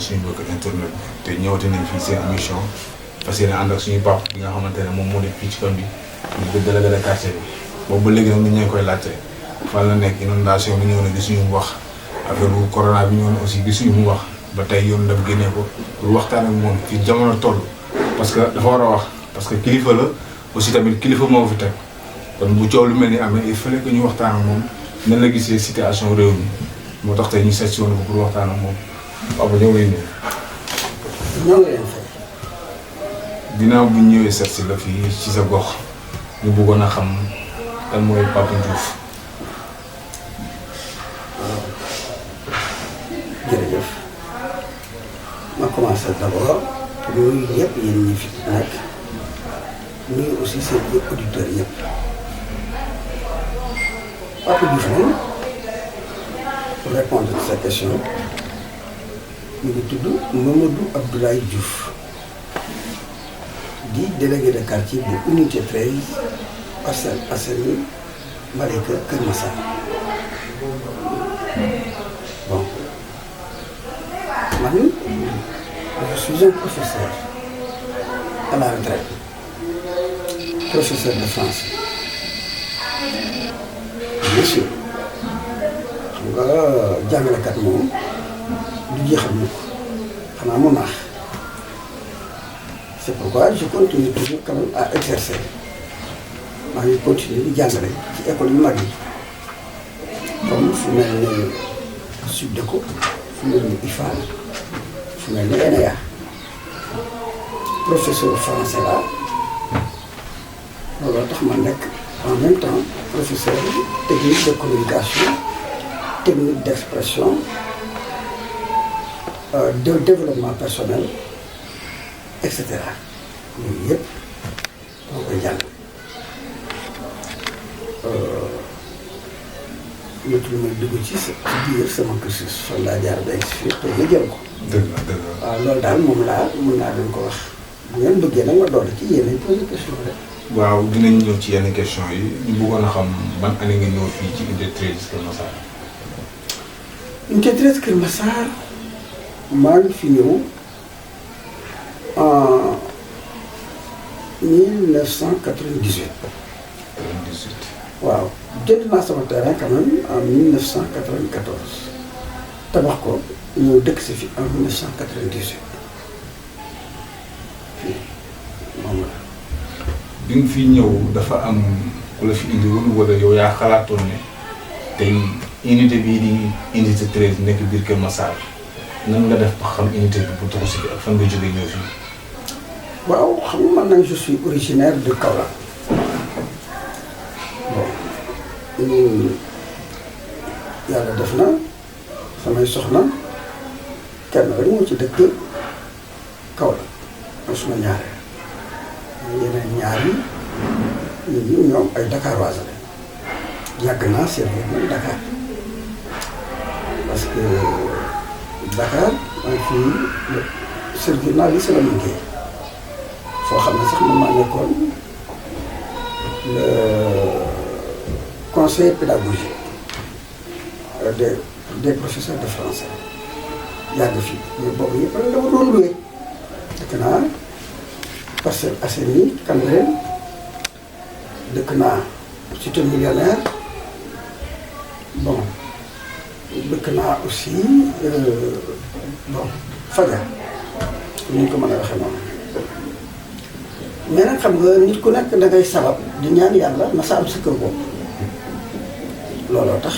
suñu mbokk internet te ñëwati nañ fii seen émission parce que ànd ak suñu pap bi nga xamante ne moom moo nekk fii ci koñ bi ñu ko délégué de quartier bi boobu ba léegi nag nit ñee koy laajte fan la nekk inondation bi ñëw na gisuñu mu wax affaire bu corona bi ñëw na aussi gisuñu mu wax ba tey yoon dem génnee ko pour waxtaan ak moom fi jamono toll parce que dafa war a wax parce que kilifa la aussi tamit kilifa moo fi teg kon bu coow lu mel ni amee il fallait que ñu waxtaan ak moom nan la gisee situation réew mi moo tax tey ñu seet si woon ko pour waxtaan ak moom Papa ñoo ngi lay nuyu. ñoo ngi leen fay. ginnaaw bu ñu ñëwee seet si la fii ci sa gox ñu bëggoon a xam kan mooy Pape Diouf. jërëjëf ma commencé d'abord nuyu ñëpp yéen ñi fi nekk nuyu aussi seen auditeurs yëpp Pape Diouf moom pour répondre à sa question ñu ngi tudd Mamadou Abdoulaye Diouf di délégué de quartier bu unité 13 Parcelles Assainies Malika Kër Massar bon man je suis un professeur à la retraite professeur de français bien sûr xam nga jàngalekat moom du jeexal mukk xanaa mu naax c'est pourquoi je continue toujours quand même à exercer maa ngi continuer di jàngale ci école yu mag yi comme fu mel ni Subdeco fu mel ni IFA fu mel ni ENEA professeur français la looloo tax ma nekk en même temps professeur technique de communication technique d'expression de développement personnel et cetera yooyu yëpp moo koy jàng lu may dugg ci biir sama cursus fan laa jaar ba egg fii te nga jël ko. dëgg la dëgg la. waaw loolu daal moom laa mën naa leen ko wax bu ngeen bëggee nag ma doole ci yéen a posé question rek. waaw dinañ ñëw ci yenn question yi ñu bëggoon a xam ban année nga ñëw fii ci unité 13 Kër Massar. unité 13 Kër Massar maa ngi fi ñëw en 1998. 98. waaw jënd naa sama terrain quand même en 1994 tabax ko ñëw dëkk si fi en 1998 fii moom la. bi nga fi ñëw dafa am ku la fi indiwoon wala yow yaa xalaatoon ne tey unité bii di unité 13 nekk biir Kër Massar nan nga def ba xam unité bi bu tuxu si ak fan nga jógee ñëw fii. waaw xam nga man nag je suis originaire de Kaolack bon yàlla def na samay soxna kenn rek moo ci dëkk Kaolack mooy suma ñaareel yeneen ñaar yi ñoom ay Dakaroise la yàgg naa servir nag Dakar parce que Dakar mooy fii servir naa li sama liggéey foo xam ne sax man maa nekkoon le conseiller pédagogique des professeurs de français yàgg fii mais boobu yëpp rek dama doon loué dëkk naa Parcelles Assainies Cambérène dëkk naa cité millionnaire bon dëkk naa aussi bon Fadia ni ñu ko mën a waxee noonu mais nag xam nga nit ku nekk da ngay sabab di ñaan yàlla na sa am sa kër bopp looloo tax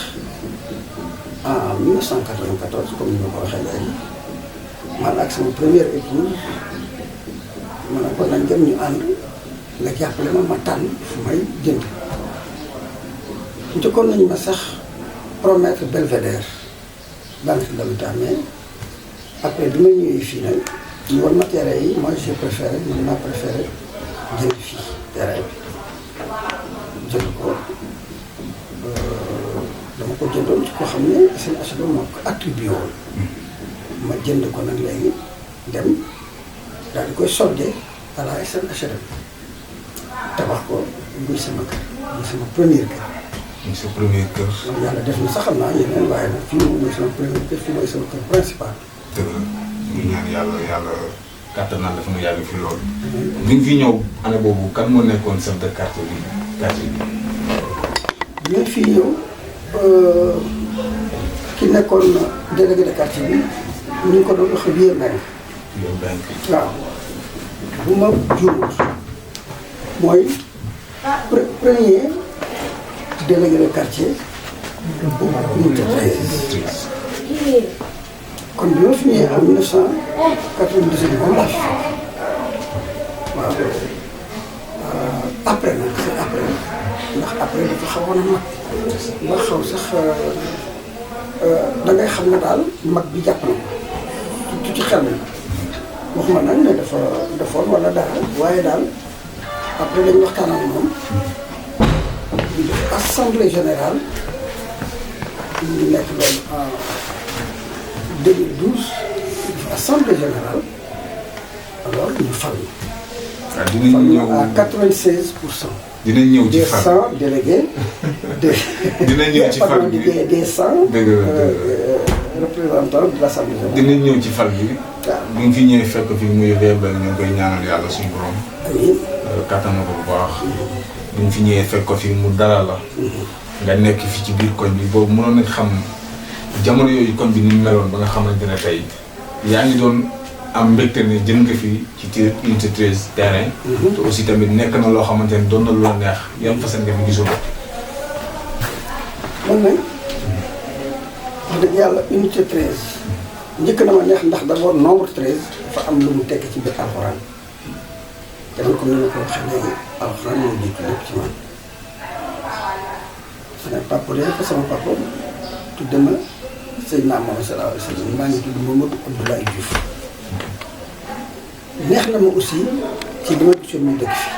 en 1994 comme ni ma ko waxee léegi man ak sama première épouse ma ne ko nañ dem ñu ànd nga jàppale ma tànn fu may jënd njëkkoon nañu ma sax promettre Belvédère banque de l'habitat mais après bi ma ñëwee fii nag ñu war ma terrain yi moi j'ai préféré man naa préféré jënd fii terrain bi jënd ko dama ko jëndoon ci koo xam ne seen HLM moo ko attribué woon ma jënd ko nag léegi dem daal di koy soldé à la SNHLM tabax ko muy sama kër muy sama premier kër. muy sa premier kër. yàlla def na sax xam naa yeneen waaye nag fii moom mooy sama premier kër fii mooy sama kër principal. dëgg la ñu ñaan yàlla kattanal dafa nga yàgg fi loolu. bi nga fi ñëw année boobu kan moo nekkoon chef de quartier bi. bi fi ñëw ki nekkoon délégué de quartier bi ñu ngi ko doon wax Vieux Mbengue. waaw bu ma juumul mooy premier délégué de quartier bu unité 13. kon bi ma fi ñëwee en 1998 moom laa fi waaw après nag c'est après ndax après dafa xawoon a mag ba xaw sax da ngay xam ne daal mag bi jàpp na ko ci xel mi waxuma nag ne dafa defoon wala dara waaye daal après dañu waxtaan ak moom ñu def assemblée générale ñu nekk loolu en 2012 assemblée générale alors ñu fal dinañ ñëw à 96%. dinañ ñëw ci fal des 100 délégués. dinañ ñëw ci fal bi des 100 représentants de l'assemblée générale. dinañ ñëw ci fal bi. waaw bu ñu fi ñëwee fekk fi muy VBL ñu ngi koy ñaanal yàlla suñu borom. amiin kattan na ko bu baax. bu ñu fi ñëwee fekk ko fi mu dalal la. nga nekk fi ci biir koñ bi boobu mënoon nañ xam jamono yooyu koñ bi ni mu meloon ba nga xamante ne tey yaa ngi doon am mbégte ne jëm nga fi ci unité 13 terrain. te aussi tamit nekk na loo xamante ne doon na lu la neex yan façon nga fi gisoon. man nag wax dëgg yàlla unité 13 njëkk na ma neex ndax d'abord nombre 13 dafa am lu mu tekk ci biir alxuraan te man comme ni ma ko waxee léegi alxuraan moo jiitu lépp ci man. sama papa de ko sama papa tudde ma Seydina Muhammad sallallahu alayhi wa sallam maa ngi tudd Mamadou Abdoulaye Diouf neex na ma aussi ci li ma gisoon muy dëkk fi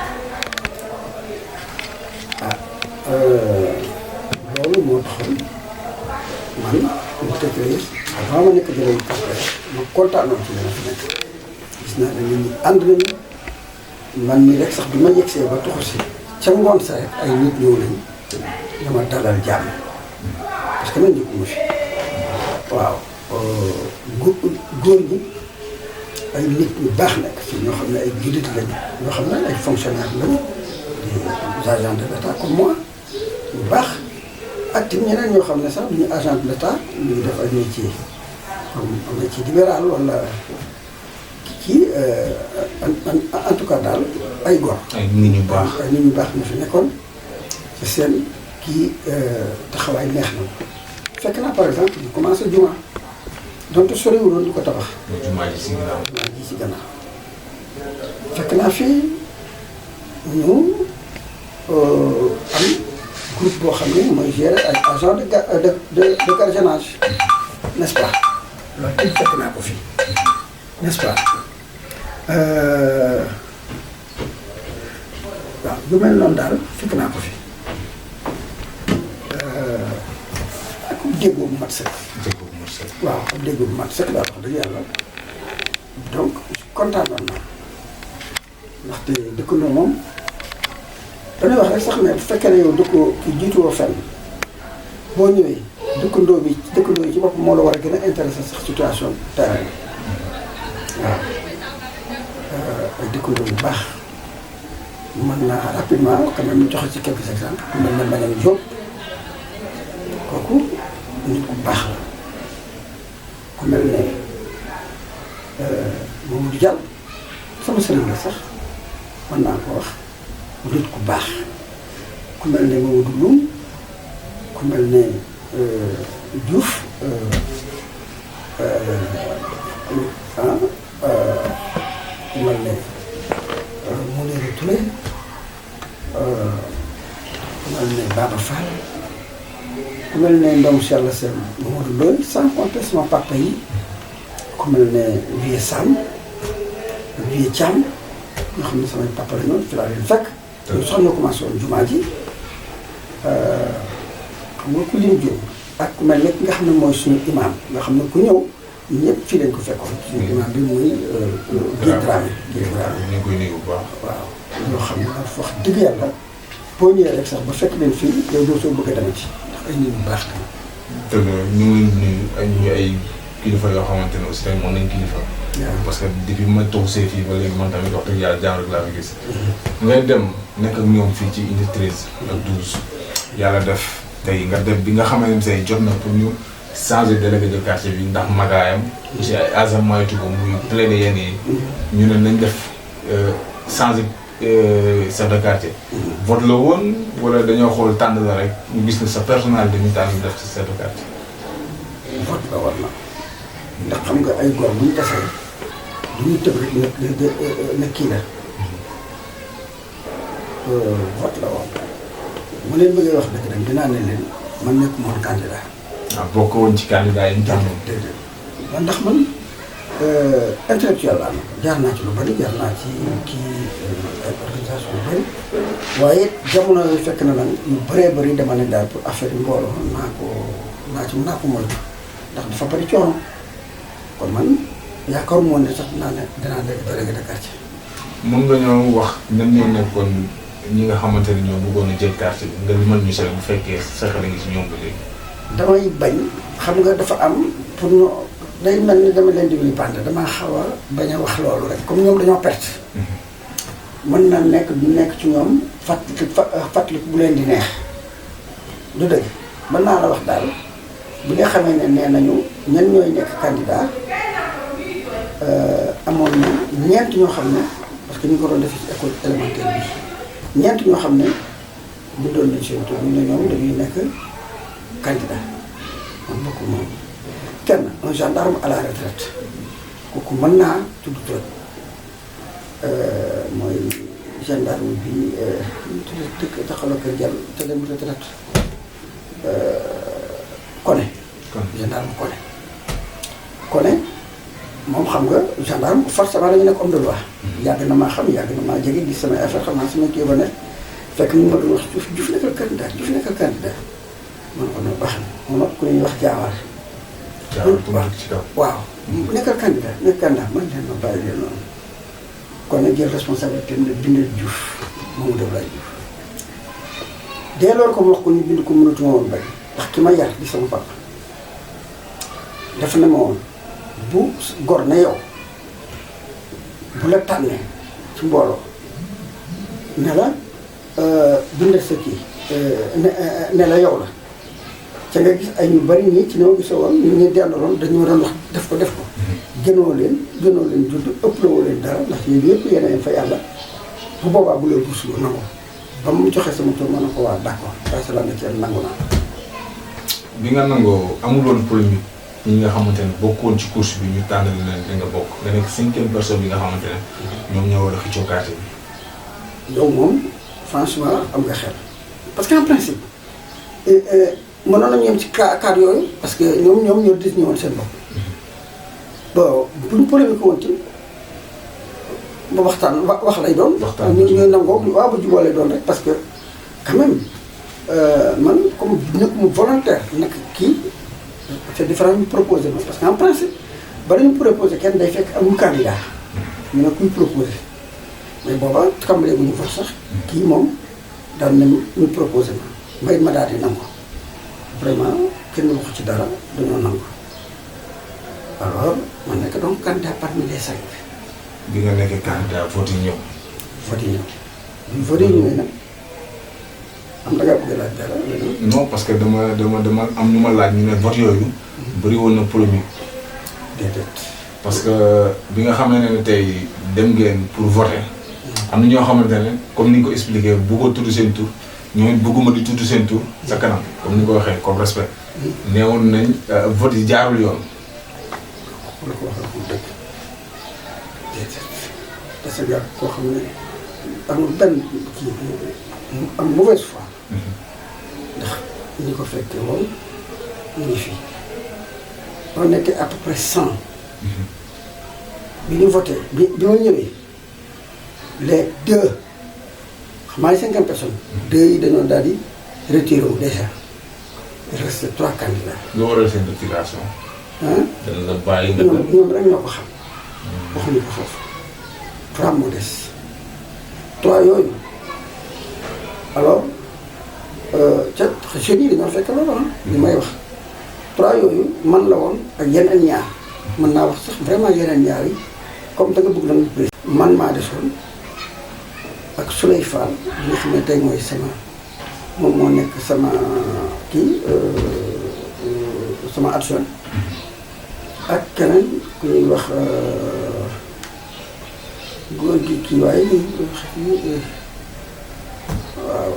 loolu moo taxoon man mu tëkkee avant ma nekk jëlee kàttan ma kontaanoon ci li ma fi nekk gis naa ne nit ñi ànd nañu man mii rek sax bi ma yegsee ba toxu si ca ngoon sa rek ay nit ñëw nañu dama dalal jàmm parce que man njëkkuma fi waaw góor ñi ay nit ñu baax nekk fii ñoo xam ne ay jullit lañu ñoo xam ne ay fonctionnaires lañu des agents de l'État comme moi ñu baax ak tamit ñeneen ñoo xam ne sax duñu agent de l'État ñu ngi def ay métier comme métier libéral wala kii en tout cas daal ay góor. ay nit ñu baax ay nit ñu baax ñu fi nekkoon ci seen kii taxawaay neex na fekk naa par exemple ñu commencé juma donte soriwul woon di ko tabax. jumaa ji si ginnaaw. jumaa ji si gannaaw fekk naa fii ñu am groupe boo xam ne mooy gérer ay agent de gardiennage n'est-ce pas loolu tamit fekk naa ko fii n'est-ce pas waaw lu mel noonu daal fekk naa ko fi ak déggoo bu mat sëkk. déggoo bu mat sëkk. waaw ak déggoo bu mat sëkk daal wax dëgg yàlla donc kontaanoon naa ndaxte dëkkandoo moom dañuy wax rek sax ne bu fekkee ne yow dëkkoo ki jiituwoo fenn boo ñëwee dëkkandoo yi ci bopp moo la war a gën a intéressé sax situation terrain waaw ay dëkkandoo yu baax mën naa rapidement quand même joxe ci quelques exemples mel na Mbengue Diop kooku nit ku baax la ku mel ne Mamadou Diall sama sëriñ la sax mën naa ko wax nit ku baax ku mel ne Mamadou Loum ku mel ne Diouf ku mel ne Mounirou Touré ku mel ne Baba Fall ku mel ne Ndom Cheikh Sène Mamadou Ndoye sans compter sama papa yi ku mel ne Vieux Sam Vieux Thiam nga xam ne samay papa la ñoon ci laa leen fekk ñoo sax ñoo commencé woon jumaa ji xam nga ku lim jóg ak ku mel ne ki nga xam ne mooy suñu imam nga xam ne ku ñëw ñëpp fii lañ ko fekkoon suñu imam bi muy Guèye Dramé ñu ngi koy nuyu bu baax. waaw ñoo xam ne dafa wax dëgg yàlla boo ñëwee rek sax ba fekk leen fii yow doo soo bëgg a demati ndax ay nit ñu baax la. dëgg la ñu ngi leen di nuyu ay kilifa yoo xamante ne aussi tamit moom nañ kilifa. parce que depuis ma toog see fii ba léegi man tamit wax dëgg yàlla jàmm rek laa fi gis. ngay dem nekk ak ñoom fii ci unité 13 ak 12 yàlla def tey nga def bi nga xamante ne say jot na pour ñu changer délégué de quartier bi ndax magaayam. aussi ay agents moytu ko muy plaider yenn yi. ñu ne nañ def changer chef de quartier. vote la woon wala dañoo xool tànn la rek ñu gis ne sa personnalité ñu tànn def ci chef de quartier. vote la war na ndax xam nga ay góor bu ñu tasee du ñu tëb rek ne kii la vote la woon mu leen bëggee wax dëgg nag dinaa ne leen man nekkuma woon candidat. waaw bokk woon ci candidat yi ñu tànnoon. déedéet man ndax man intellectuel laa jaar naa ci lu bari jaar naa ci kii ay organisation yu bari waaye jamono yooyu fekk na nag yu bëree bëri dama ne daal pour affaire yu mbooloo naa ko moytu ndax dafa bari coono kon man yaakaaruma woon ne sax dinaa nekk délégué de quartier. mën nga ñoo wax ñan ñoo nekkoon ñi nga xamante ne ñoo bëggoon a jël quartier bi nga mën ñu seet bu fekkee sa xel ngi ci ñoom ba léegi. damay bañ xam nga dafa am pour ñu day mel ni dama leen di wili bande damaa xaw a bañ a wax loolu rek comme ñoom dañoo perte. mën na nekk du nekk ci ñoom fàttaliku bu leen di neex du dëgg mën naa la wax daal bi nga xamee ne nee nañu ñan ñooy nekk candidat amoon na ñeent ñoo xam ne parce que ñu ko doon def ci école élémentaire bi ñeent ñoo xam ne bindoon nañ seen tur ñu ne ñoom dañuy nekk candidat man bokk moom kenn un gendarme à la retraite kooku mën naa tudd turam mooy gendarme bi dëkk taxawal kër jàll te dem retraite Koné. gendarme Koné moom xam nga gendarme forcément dañu nekk homme de loi. yàgg na maa xam yàgg na maa jege gis samay affaire xam naa sama kii ba ne fekk mu ma doon wax Diouf nekkal candidat man ko ne baax na moom ak ku ñuy wax jaawaar. waaw nekkal candidat man leen ma bàyyi leen noonu. Koné jël responsabilité am ne bindal Diouf moomu def laay Diouf dès loolu ko mu wax ko ñu bind ko mënatuma woon bañ ndax ki ma yar di sama papa dafa ne ma woon bu gor ne yow bu la tànnee ci mbooloo ne la bindal sa kii ne la yow la ca nga gis ay ñu bari ñii ci ne ma gisoo woon ñu ñu dendaloon dañu doon wax def ko gënoo leen judd ëpp lawoo leen dara ndax yéen yëpp yeneen fa yàlla bu boobaa bu lee bourse lu nangu ba mu joxee sama tur ma ne ko waa d'accord waaye sa la nga ci nangu naa. bi nga nangoo amul woon polémique ñi nga xamante ne bokkoon ci course bi ñu tànn leen da nga bokk nga nekk 5e personne bi nga xamante ne ñoom ñoo war a xëccoo quartier bi. yow moom franchement am nga xel parce que en principe mënoon nañu yem ci cas yooyu parce que ñoom ñoo dis ñëwoon seen bopp. bon bu ñu polémique woon ci ba waxtaan wax lay doon. waxtaan ñu nangoo waaw ba jubóo lay doon rek parce que quand même man comme nekk mu volontaire nekk kii c'est différent ñu proposé ma parce que en principe ba dañu proposé kenn day fekk amul candidat ñu ne kuy proposé mais booba tàmbalee bu ñu fa sax kii moom daan nañ ñu proposé ma ma daal di nangu vraiment kenn waxu ci dara dañoo nangu. alors ma nekk donc candidat parmi les 5. bi nga nekkee candidat vote yi ñëw. vote yi ñëwee nag am na nga bëgg laaj dara. non parce que dama am ñu ma laaj ñu ne vote yooyu. bëri woon na polémique. déedéet. parce que bi nga xamante ne tey dem ngeen pour voter. am na ñoo xamante ne comme ni nga ko expliqué bëggoo tudd seen tur ñooñu bëgguma di tudd seen tur sa kanam comme ni nga ko waxee comme respect. neewoon nañ vote yi jaarul yoon. la ko waxal pour dëkk déedéet parce que koo xam ne amul benn kii am mauvaise foi ndax ñi ko fekkee woon ñu ngi fii on était à peu près 100 bi ñu voté bi ma ñëwee les 2 xam naa 50 personnes 2 yi dañoo daal di retiré wu déjà il reste 3 candidats. nga waral seen retiration. dana la bàyyi nga ñoom rek ñoo ko xam. waxuñu ko foofu. 3 moo des 3 yooyu alors ca jeunes yi dañoo fekk loolu li may wax 3 yooyu man la woon ak yeneen ñaar mën naa wax sax vraiment yeneen ñaar yi comme da nga bëgg nag président. man maa desoon ak Souley Fall bi nga xam ne tey mooy sama moom moo nekk sama kii sama adjoint ak keneen ku ñuy wax góor gi kii waaye waaw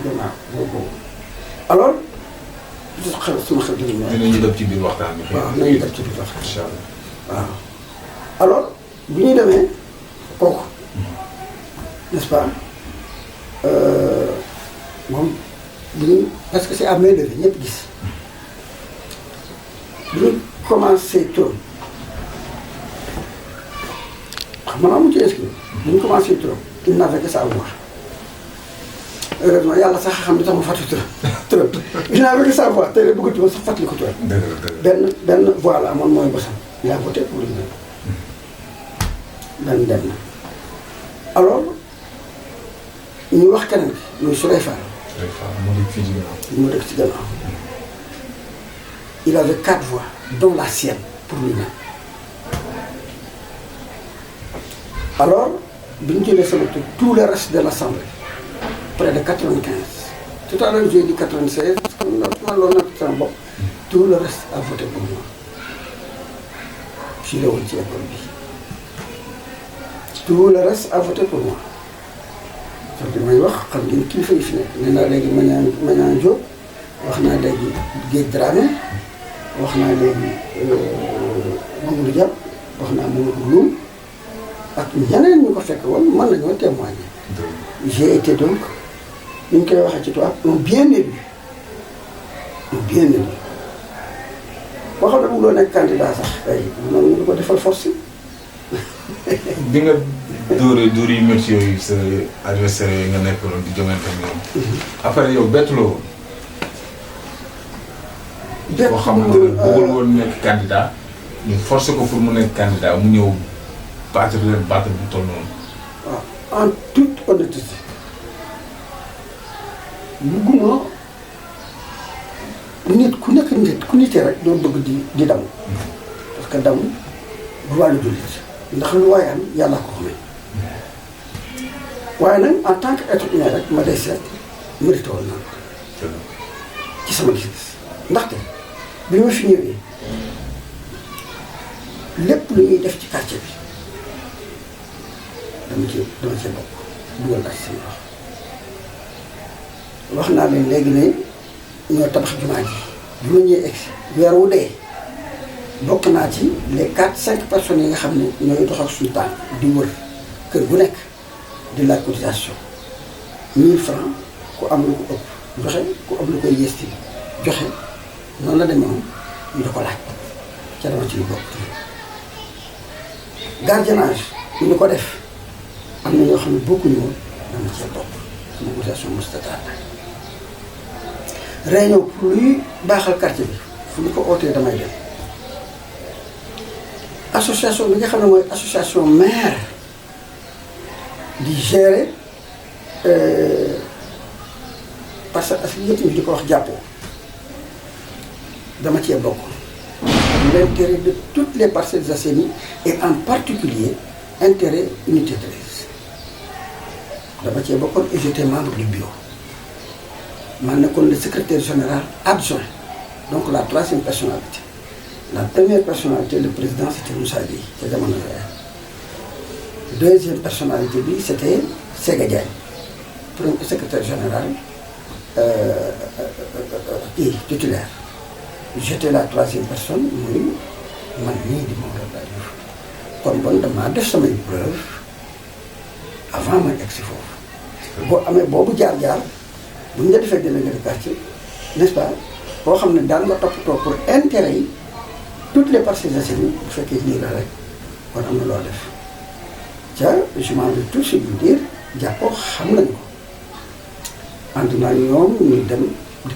gannaaw boobu alors sama xel dinañu def ci biir waxtaan bi. waaw nañu def ci biir waxtaan incha allah waaw alors bi ñuy demee kooku n'est-ce pas moom bi ñu parce que c'est à main levée ñëpp gis bi ñu commencé turam xam nga mu ci inscrit bi ñu commencé turam il n'avait que ça à voir heureusement yàlla sax xam ne sax ma fàttali turam il n'avait que ça à voir tey la bëggatuma sax fàttali ko turam. benn voix la amoon mooy bosam il a voté pour lui benn dem na alors ñu wax keneen ki muy Souley Fall. mu dëkk fii ci gannaaw. mu dëkk ci gannaaw il avait 4 voix dont la sienne pour lui-même. alors bi ñu jëlee sama tur tout le reste de l'Assemblée près de 95 tout à l'heure j'ai dit 96 parce que man loolu nag sama bopp tout le reste a voté pour moi fii la woon ci école bi tout le reste a voté pour moi. parce que may wax xam ngeen kilifa yi fi nekk nee naa léegi Mañaan Diop wax naa léegi Géej Dramé wax naa léegi Mamadou Diab wax naa Mamadou Loum ak ñeneen ñu ko fekk woon mën nañoo témoigner. j'ai été donc ni ñu koy waxee ci tubaab un bien élu boo xam ne bu doon nekk candidat sax ay noonu ñu ko defal force bi nga dóor yu métti yooyu sa adversaire yooyu nga nekkoon di jongante ak ñoom. après yow bettuloo woon. boo xamante ne bëggul woon nekk candidat ñu forcé ko pour mu nekk candidat mu ñëw battre bu toll noonu. waaw en toute honnêteté bugguma nit ku nekk nit ku nitee rek doo bëgg di daw parce que daw du wàllu jullit ndax lu waaye am yàlla ko xamee waaye nag en tant que être humain rek ma day seet mérité woon naa ko ci sama gis-gis ndaxte bi ma fi ñëwee lépp lu ñuy def ci quartier bi dama cee bokk dugal naa ci sama wax naa leen léegi ne ñoo tabax jumaa ji bi ma ñëwee egsi weer wu dee bokk naa ci les 4-5 personnes yi nga xam ne ñooy dox ak suñu tànk di wër kër gu nekk di laaj cotisation 1000 francs ku am lu ko ëpp joxe ku am lu koy yéesti joxe noonu la demee moom ñu da ko laaj ca dama ci lu bokk gardiennage ñu di ko def am na ñoo xam ne bokkuñu woon dama cee bokk sama cotisation mostataar réunion pour luy baaxal quartier bi fu ñu ko ootee damay dem association bi nga xam ne mooy association maire di gérer parce que yëpp ñu di ko wax jàppoo dama cee bokk l'intérêt de toutes les Parcelles Assainies et en particulier intérêt unité 13 dama cee bokkoon et j'étais membre du bureau man nekkoon le secrétaire général adjoint donc la 3e personnalité. La première personnalité, le président, c'était Moussa Gueye, c'est jamono yooyu. 2e personnalité bi c'était Séga Diagne, premier secrétaire général titulaire. J'étais la 3e personne muy man mii di Maodo Abdoulaye Diouf kon bon damaa def samay preuve avant may egg si foofu. boo amee boobu jaar-jaar bu ñu la defee délégué de quartier n'est-ce pas boo xam ne daan nga toppatoo pour intérêt yi. toutes les Parcelles Assainies bu fekkee lii la rek kon am na loo def ca je m'en vais tout de suite dire jàppoo xam nañu ko ànd naa ñoom ñu dem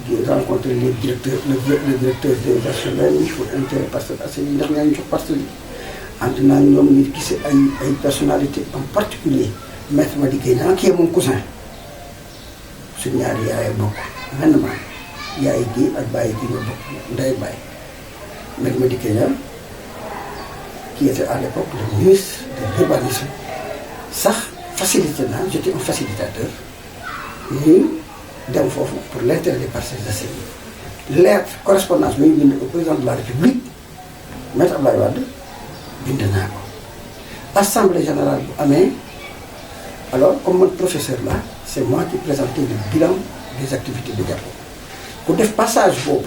di rencontrer les directeurs le directeur des HLM pour intérêt Parcelles Assainies ndax ñaa ñu jox parcelles yi ànd naa ñoom ñu gisee ay personnalités en particulier maître Madické Niang kii moom cousin suñu ñaari yaay bokk menn maa yaay gi ak bàyyi gi ñoo bokk ndey bàyyi Maître Madické Niang qui était à l'époque le ministre de l'urbanisme sax facilité naa j'étais un facilitateur ñu dem foofu pour l'intérêt des Parcelles Assainies lettre correspondance bi ñu bind au président de la République Maître Abdoulaye Wade bind naa ko assemblée générale bu amee alors comme man professeur là c'est moi qui présentais le bilan des activités de Diapo pour def passage boobu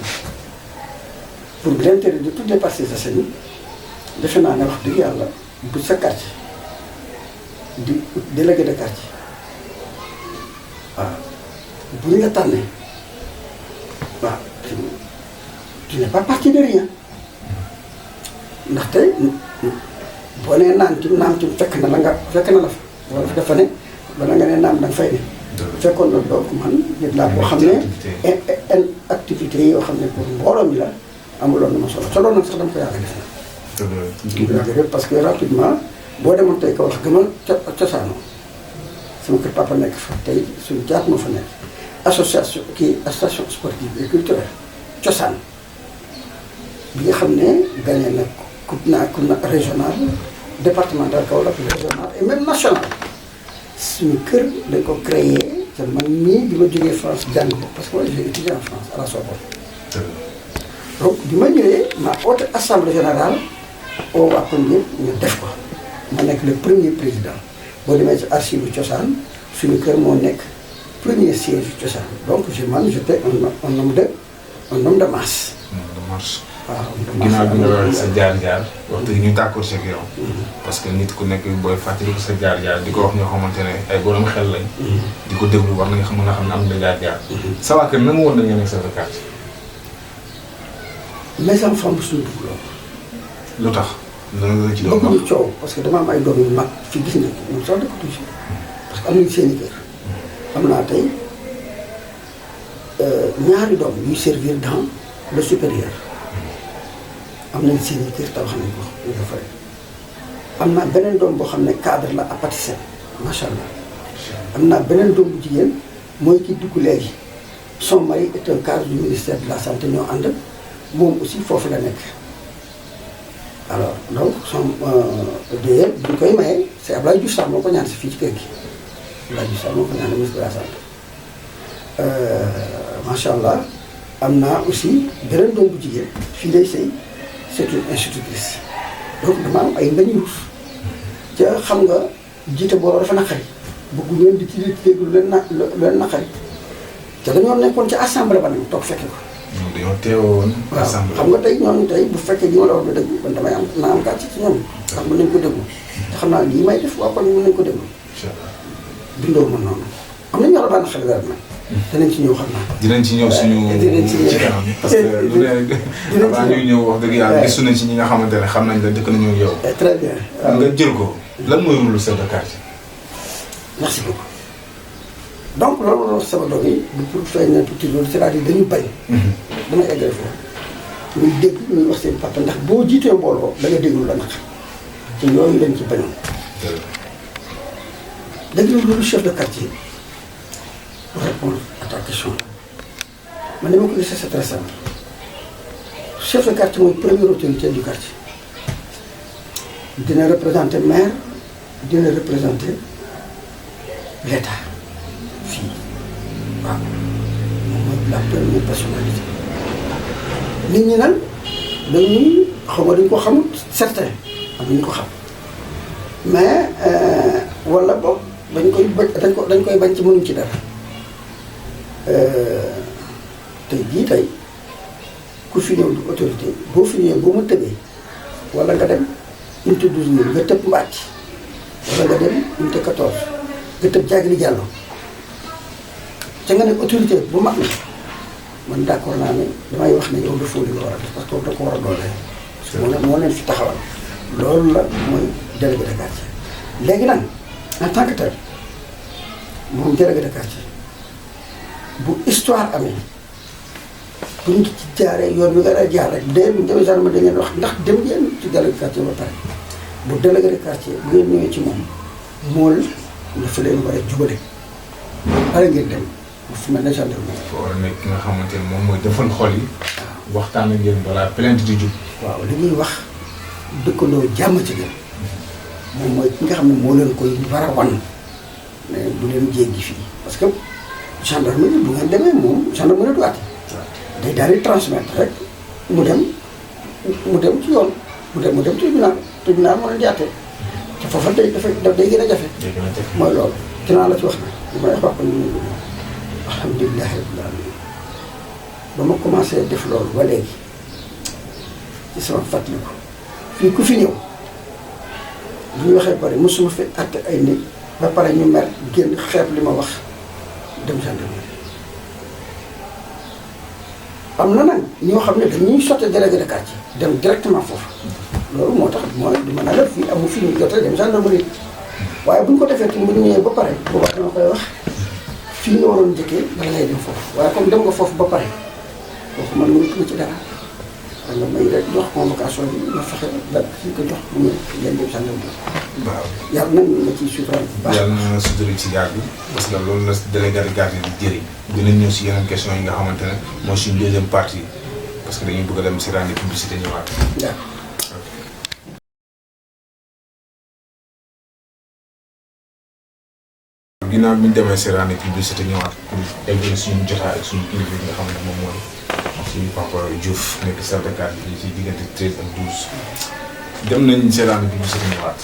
pour l'intérêt de toutes les Parcelles Assainies defe naa ne wax dëgg yàlla bu sa quartier di délégué de quartier waaw bu ñu la tànnee waaw tu n'es pas parti de rien ndaxte boo nee naam ci fekk na la fa wala dafa ne bala nga ne naam da nga fay ne fekkoon na donc man nit laa boo xam ne activité yoo xam ne pour mbooloo mi la amuloon na ma solo solo nag sax dama ko yàgg def parce que rapidement boo demoon tey Kaolack gëma cosaanoo sama kër papa nekk fa tey suñu jaat moo fa nekk association association sportive et culturelle cosaan bi nga xam ne gagné na coupe régional départemental Kaolack régional et même national suñu kër dañ ko créé te man mii bi ma jógee France jàng ko parce que moi j'ai étudié en France à la Sorbonne donc bi ma ñëwee ma haute assemblée générale oo waa kon yëpp ñu def ko ma nekk le premier président boo demee ci archive cosaan suñu kër moo nekk premier siège cosaan donc j'étais un homme de masse. waaw ginnaaw bi nga waxee sa jaar-jaar wax dëgg ñu d'accord ak yow. parce que nit ku nekk booy fàttali ko sa jaar-jaar di ko wax ñoo xamante ne ay borom xel lañ. di ko déglu war nañ mën a xam ne am na jaar-jaar. sa waa kër na mu woon nañu nekk sa quartier. mes enfants bu suñu dugg loolu. lu tax. dana la ci doon bëgguñu coow parce que dama am ay doom yu mag fi gis nga ñoom sax dëkk tuuti parce que am nañu seen i kër. am naa tey ñaari doom yuy servir dans le supérieur. am nañ seen i kër tabax nañ ko ñu ko fay am naa beneen doom boo xam ne cadre la à pâtisserie macha allah am naa beneen doom bu jigéen mooy ki dugg léegi son mari est un cadre du ministère de la santé ñoo ànd moom aussi foofu la nekk alors donc son DL bu ñu koy maye c'est Abdoulaye Diouf Sarr moo ko ñaan si fii ci kër gi Abdoulaye Diouf Sarr moo ko ñaan ministre de la santé macha allah am naa aussi beneen doom bu jigéen fii lay sëy c'est une institutrice donc dama am ay mbañ ruus ca xam nga jiite booloo dafa naqari bëggu leen di ci déglu leen naqari te dañoo nekkoon ci assemblée ba nag toog fekke ko. ñoom dañoo teewoon. assemblée waaw xam nga tey ñooñu tey bu fekkee li ma la wax dëgg man damay am gàcce ci ñoom. ndax mën nañ ko déglu te xam naa lii may def waa kon mën nañ ko déglu. incha allah bindoo ma noonu am na ñoo xam ne xel weer nag. dinañ ci ñëw xam naa. dinañ ci ñëw suñu ci kanam parce que lu ne avant ñuy ñëw wax dëgg yàlla gisu nañ ci ñi nga xamante ne xam nañ la dëkk nañu ak yow. très bien. nga jël ko lan mooy rôle chef de quartier. merci beaucoup donc loolu la wax sama doom yi du pour feeñ na tuuti loolu c'est-à-dire dañu bañ. damay eggale foofu ñuy dégg ñuy wax seen papa ndax boo jiitee mbooloo da nga déglu la naq te yooyu lañ ci bañoon. léegi nag loolu chef de quartier. Pour répondre à ta question man ni ma ko gisee c'est très simple chef de quartier mooy première autorité du quartier dina représenter maire dina représenter l'État fii waaw moom mooy la première personnalité nit ñi nag dañuy xaw ma dañ ko xamul certain am nañu ko xam mais wala boog dañ koy bañ ci mënuñ ci dara. tey jii tey ku fi ñëw di autorité boo fi ñëwee boo ma tëbee wala nga dem unité 12 nga tëb Mbàcc wala nga dem unité 14 nga tëb Diagali Diallo ca nga ne autorité bu mag na man d'accord naa ne damay wax ne yow dafoo li nga war a def parce que da ko war a doole parce que moo leen fi taxawal loolu la mooy délégué de quartier léegi nag en tant que tel moom délégué de quartier bu histoire amee bu ñu ci jaaree yoon bi nga daa jaar rek dès bu ñu demee gendarme da ngeen wax ndax dem ngeen ci délégué de quartier ba pare bu délégué de quartier bu ngeen ñëwee ci moom mool dafa leen war a jubale pare ngeen dem bu fi mel ne gendarme. foo war a nekk ki nga xamante ne moom mooy defal xol yi. waaw waxtaan ak yéen balaa plainte di jub. waaw li ñuy wax dëkkandoo jàmm ci gën moom mooy ki nga xam ne moo leen koy war a wan ne bu leen jéggi fii parce que gendarmerie bu ngeen demee moom gendarmerie du àtte day daal di transmettre rek mu dem ci yoon mu dem tribunal moo leen di àtte te foofa day gën a jafe. mooy loolu dinaa la ci wax nag li may wax ko ñu alhamdulilah rabbil alamin ba ma commencé def loolu ba léegi ci sama fàttaliku fii ku fi ñëw bu ñu waxee pare mosuma fi àtte ay nit ba pare ñu mer génn xeeb li ma wax dem gendarmerie am na nag ñoo xam ne dañuy sotte délégué de quartier dem directement foofu loolu moo tax mooy du ma ne la fii amu fi ñu jotee dem gendarmerie waaye bu ñu ko defee tamit bu ñu ñëwee ba pare boobaa dama koy wax fii nga waroon njëkkee bala ngay dem foofu waaye comme dem nga foofu ba pare kooku man mënatuma ci dara da nga may rek jox convocation bi ma fexe ba fi ko jox mu ngeen dem gendarmerie. waaw yàlla nag ñu ma ciy sutural bu baax. yàlla na sutura ci gaar bi parce que loolu la délégué de quartier di jëriñ. dinañ ñëw si yeneen question yi nga xamante ne mooy suñu deuxième partie parce que dañuy bëgg a dem si rendez publicité ñëwaat. d'accord. ginnaaw bi ñu demee si rendez publicité ñëwaat pour egg suñu jotaay ak suñu kilifa bi nga xam ne moom mooy suñu papa Diouf nekk chef de quartier bi ci diggante 13 ak 12. dem nañ si rendez publicité ñëwaat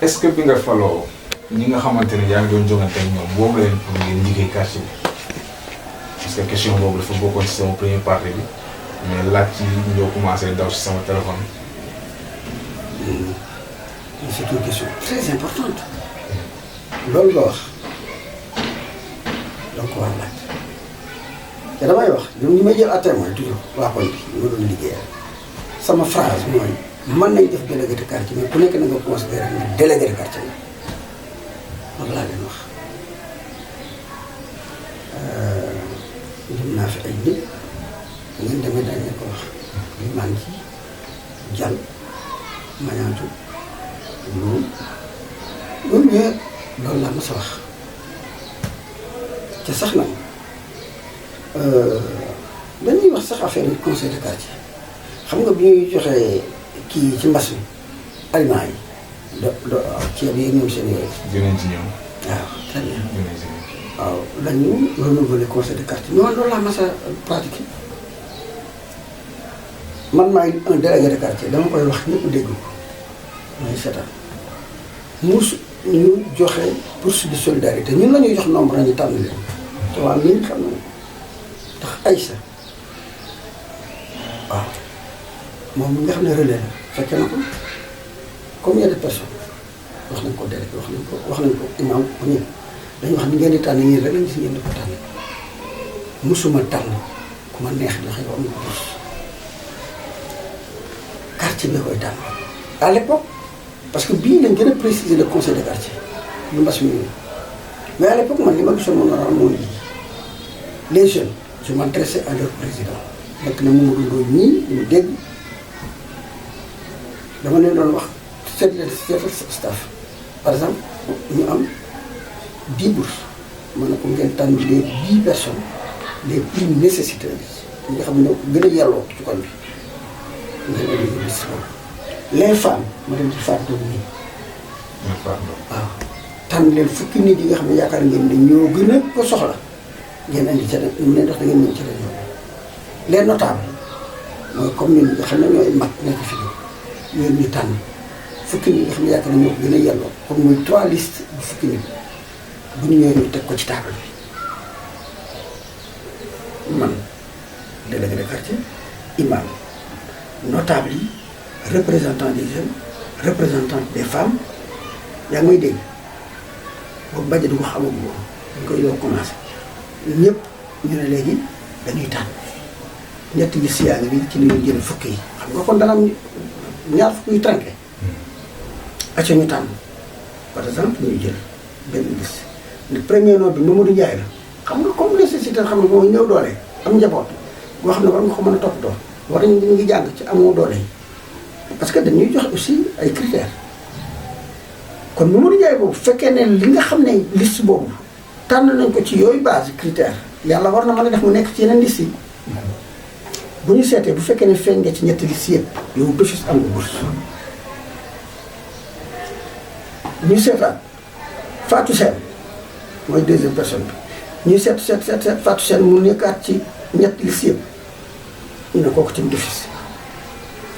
est-ce que bi nga faloo ñi nga xamante ne yaa ngi doon jogante ak ñoom boobu leen pour ngeen liggéey quartier bi parce que question boobu dafa bokkoon si sama première partie bi mais laaj ci ñoo commencé daw si sama téléphone. C'est une question très importante. loolu nga wax donc war laaj te damay wax ñoom ñi may jël à témoin toujours waa koñ bi ñu doon liggéeyal sama phrase mooy mën nañ def délégué de quartier mais ku nekk na nga considéré ne délégué de quartier la loolu laa leen wax lim naa fi ay nit bu ngeen demee dañ leen ko wax li man ci jàll mañaatu loolu ñëpp loolu laa mos a wax te sax nag dañuy wax sax affaire yi conseil de quartier xam nga bi ñuy joxee kii ci mbas mi aliments yi ceeb yi ñoom seen yooyu. dinañ ci ñëw. waaw très bien. dinañ ci ñëw. waaw lañu renouveler conseil de quartier mais man loolu laa mos a pratiquer man maay un délégué de quartier dama koy wax ñëpp dégg ko mooy seetaan ñu joxe bourse de solidarité ñun la ñuy jox nombre nañu tànn leen te waa miin xam nañu tax Aïssa waaw moom mi nga xam ne relais la fekke na ko combien de personnes wax nañ ko délégué wax nañ ko imam ko ñëpp dañu wax ni ngeen di tànn ñii rek lañ gis ngeen di ko tànn musuma tànn ku ma neex joxe ko am nga bourse quartier bi koy tànn à l'époque parce que bii lañ gën a préciser le conseil de quartier lu mbas mi mais à l'époque man li ma gisoon moom mooy les jeunes je m'adressais à leur président nekk na Mamadou Ndoye ñii ñu dégg dama leen doon wax seet staff par exemple ñu am 10 bourses mën na ko ngeen tànn les 10 personnes les plus nécessiteuses ñi nga xam ne ñoo ko gën a yelloo ci kon bi ngeen indi liste boobu les femmes ma dem ci Fatou Ndoye nii waaw tànn leen fukki nit yi nga xam ne yaakaar ngeen ne ñoo gën a ko soxla ngeen indi ca mu ne ndax da ngeen ñëw ci réunion les notables mooy comme ñun nga xam ne ñooy mag nekk fi ñooñu ñu tànn fukki nit nga xam ne yaakaar ne ñoo ko gën a yelloo comme muy 3 listes bu fukki nit bu ñu ñëwee ñu teg ko ci table bi man délégué de quartier imam notable yi représentant des jeunes représentant des femmes yaa ngi may dégg boobu bàjj du ko xamagu woon dañ koy yow commencé ñëpp ñu ne léegi dañuy tànn ñetti gis yaa ngi nii ci li ñuy jël fukki yi xam nga kon dana am ñaar fukki yu tànke acca ñu tànn par exemple ñuy jël benn gis le premier nom bi Mamadou Ndiaye la xam nga comme nécessité xam ne moo ñëw doole am njaboot boo xam ne war nga ko mën a toppatoo war nañu ñu ngi jàng ci amoo doole yi parce que dañuy jox aussi ay critères kon Mamadou Ndiaye boobu fekkee ne li nga xam ne liste boobu tànn nañ ko ci yooyu base critères yàlla war na mën a def mu nekk ci yeneen liste yi bu ñu seetee bu fekkee ne feeñ nga ci ñetti liste yëpp yow d'office am nga bourse ñu seetaat Fatou Sène mooy deuxième personne bi ñuy seet Fatou Sène mu nekkaat ci ñetti liste yëpp ñu ne kooku tamit d'office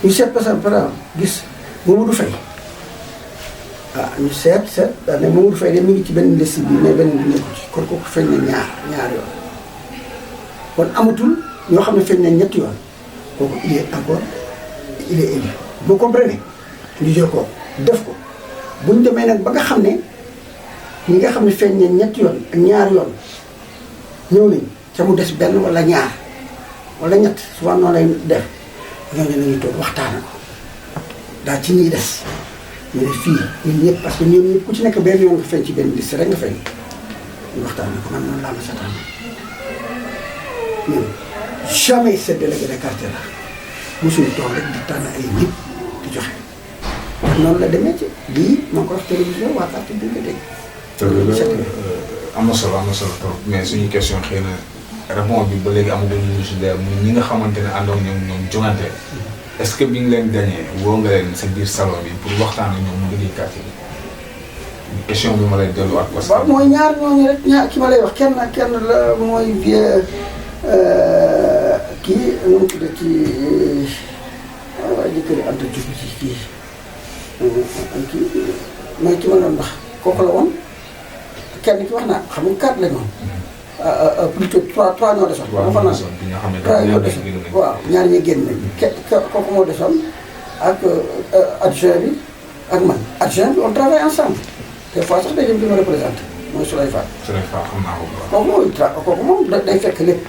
ñu seet par exemple gis Mamadou Faye ñu seet daal ne Mamadou Faye de mi ngi ci benn liste bi mais benn bi nekku ci kon kooku feeñ na ñaar yoon kon amatul ñoo xam ne feeñ na ñetti yoon kooku il est élu vous comprenez ñu jël ko def ko bu ñu demee nag ba nga xam ne ñi nga xam ne feeñ na ñetti yoon ak ñaar yoon ñëw nañ ca mu des benn wala ñaar wala ñett souvent noonu lay def ñooñu nañu toog waxtaana ko daal ci ñuy des ñu ne fii ñun ñëpp parce que ñoom ñëpp ku ci nekk benn yoon nga feeñ ci benn liste rek nga feeñ ñu waxtaana ko man noonu laa ma seetaan ñun jamais ce délégué de quartier la mosuñu toog rek di tànn ay nit di joxe noonu la demee ci lii maa ngi ko wax télévision waa quartier bi nga dégg. am na solo trop mais suñu question xëy na réponse bi ba léegi amaguñu lu si leer muy ñi nga xamante ne àndoon ñoom joŋante est-ce que bi nga leen gagné woo nga leen sa biir salon bi pour waxtaan ak ñoom mu liggéey quartier bi question bi ma lay delluwaat. parce que waaw mooy ñaar ñooñu rek ñaar ki ma lay wax kenn la mooy vieux kii nu mu tudd ci waaye jëkkëri Anta Diop ci kii mooy ki ma doon wax kooku la woon kenn ki wax naa xam nga 4 la ñu woon plutôt 3 ñoo desoon. waaw ñoo desoon waaw ñaar ñi génn nañ kooku moo desoon ak adjoint bi ak man adjoint bi on travaille ensemble des fois sax day dem di ma représenté mooy Souley Fall. Souley Fall xam naa ko bu baax. kooku moom day fekk lépp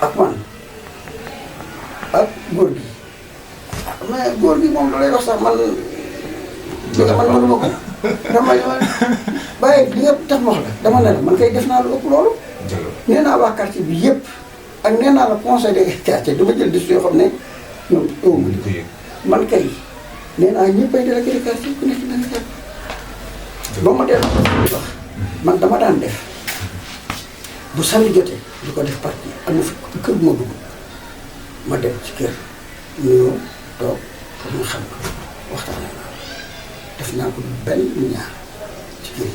ak man ak góor gi mais góor gi moom da lay wax sax man mënuma ko dama bàyyi li nga tax ma wax la dama ne la man kay def naa lu ëpp loolu nee naa waa quartier bi yëpp ak nee naa la conseil des quartiers dama jël décision yoo xam ne ñoom ëwma li ko yëg man kay nee naa ñëpp ay délégué de quartier ku nekk danga kar ba ma dellu wax man dama daan def bu samedi jotee di ko def parti am na fi kër bu ma dugg ma dem ci kër nuyoo toog pour ñu xam ko waxtaanee naa def naa ko benn ñaar ci kër yi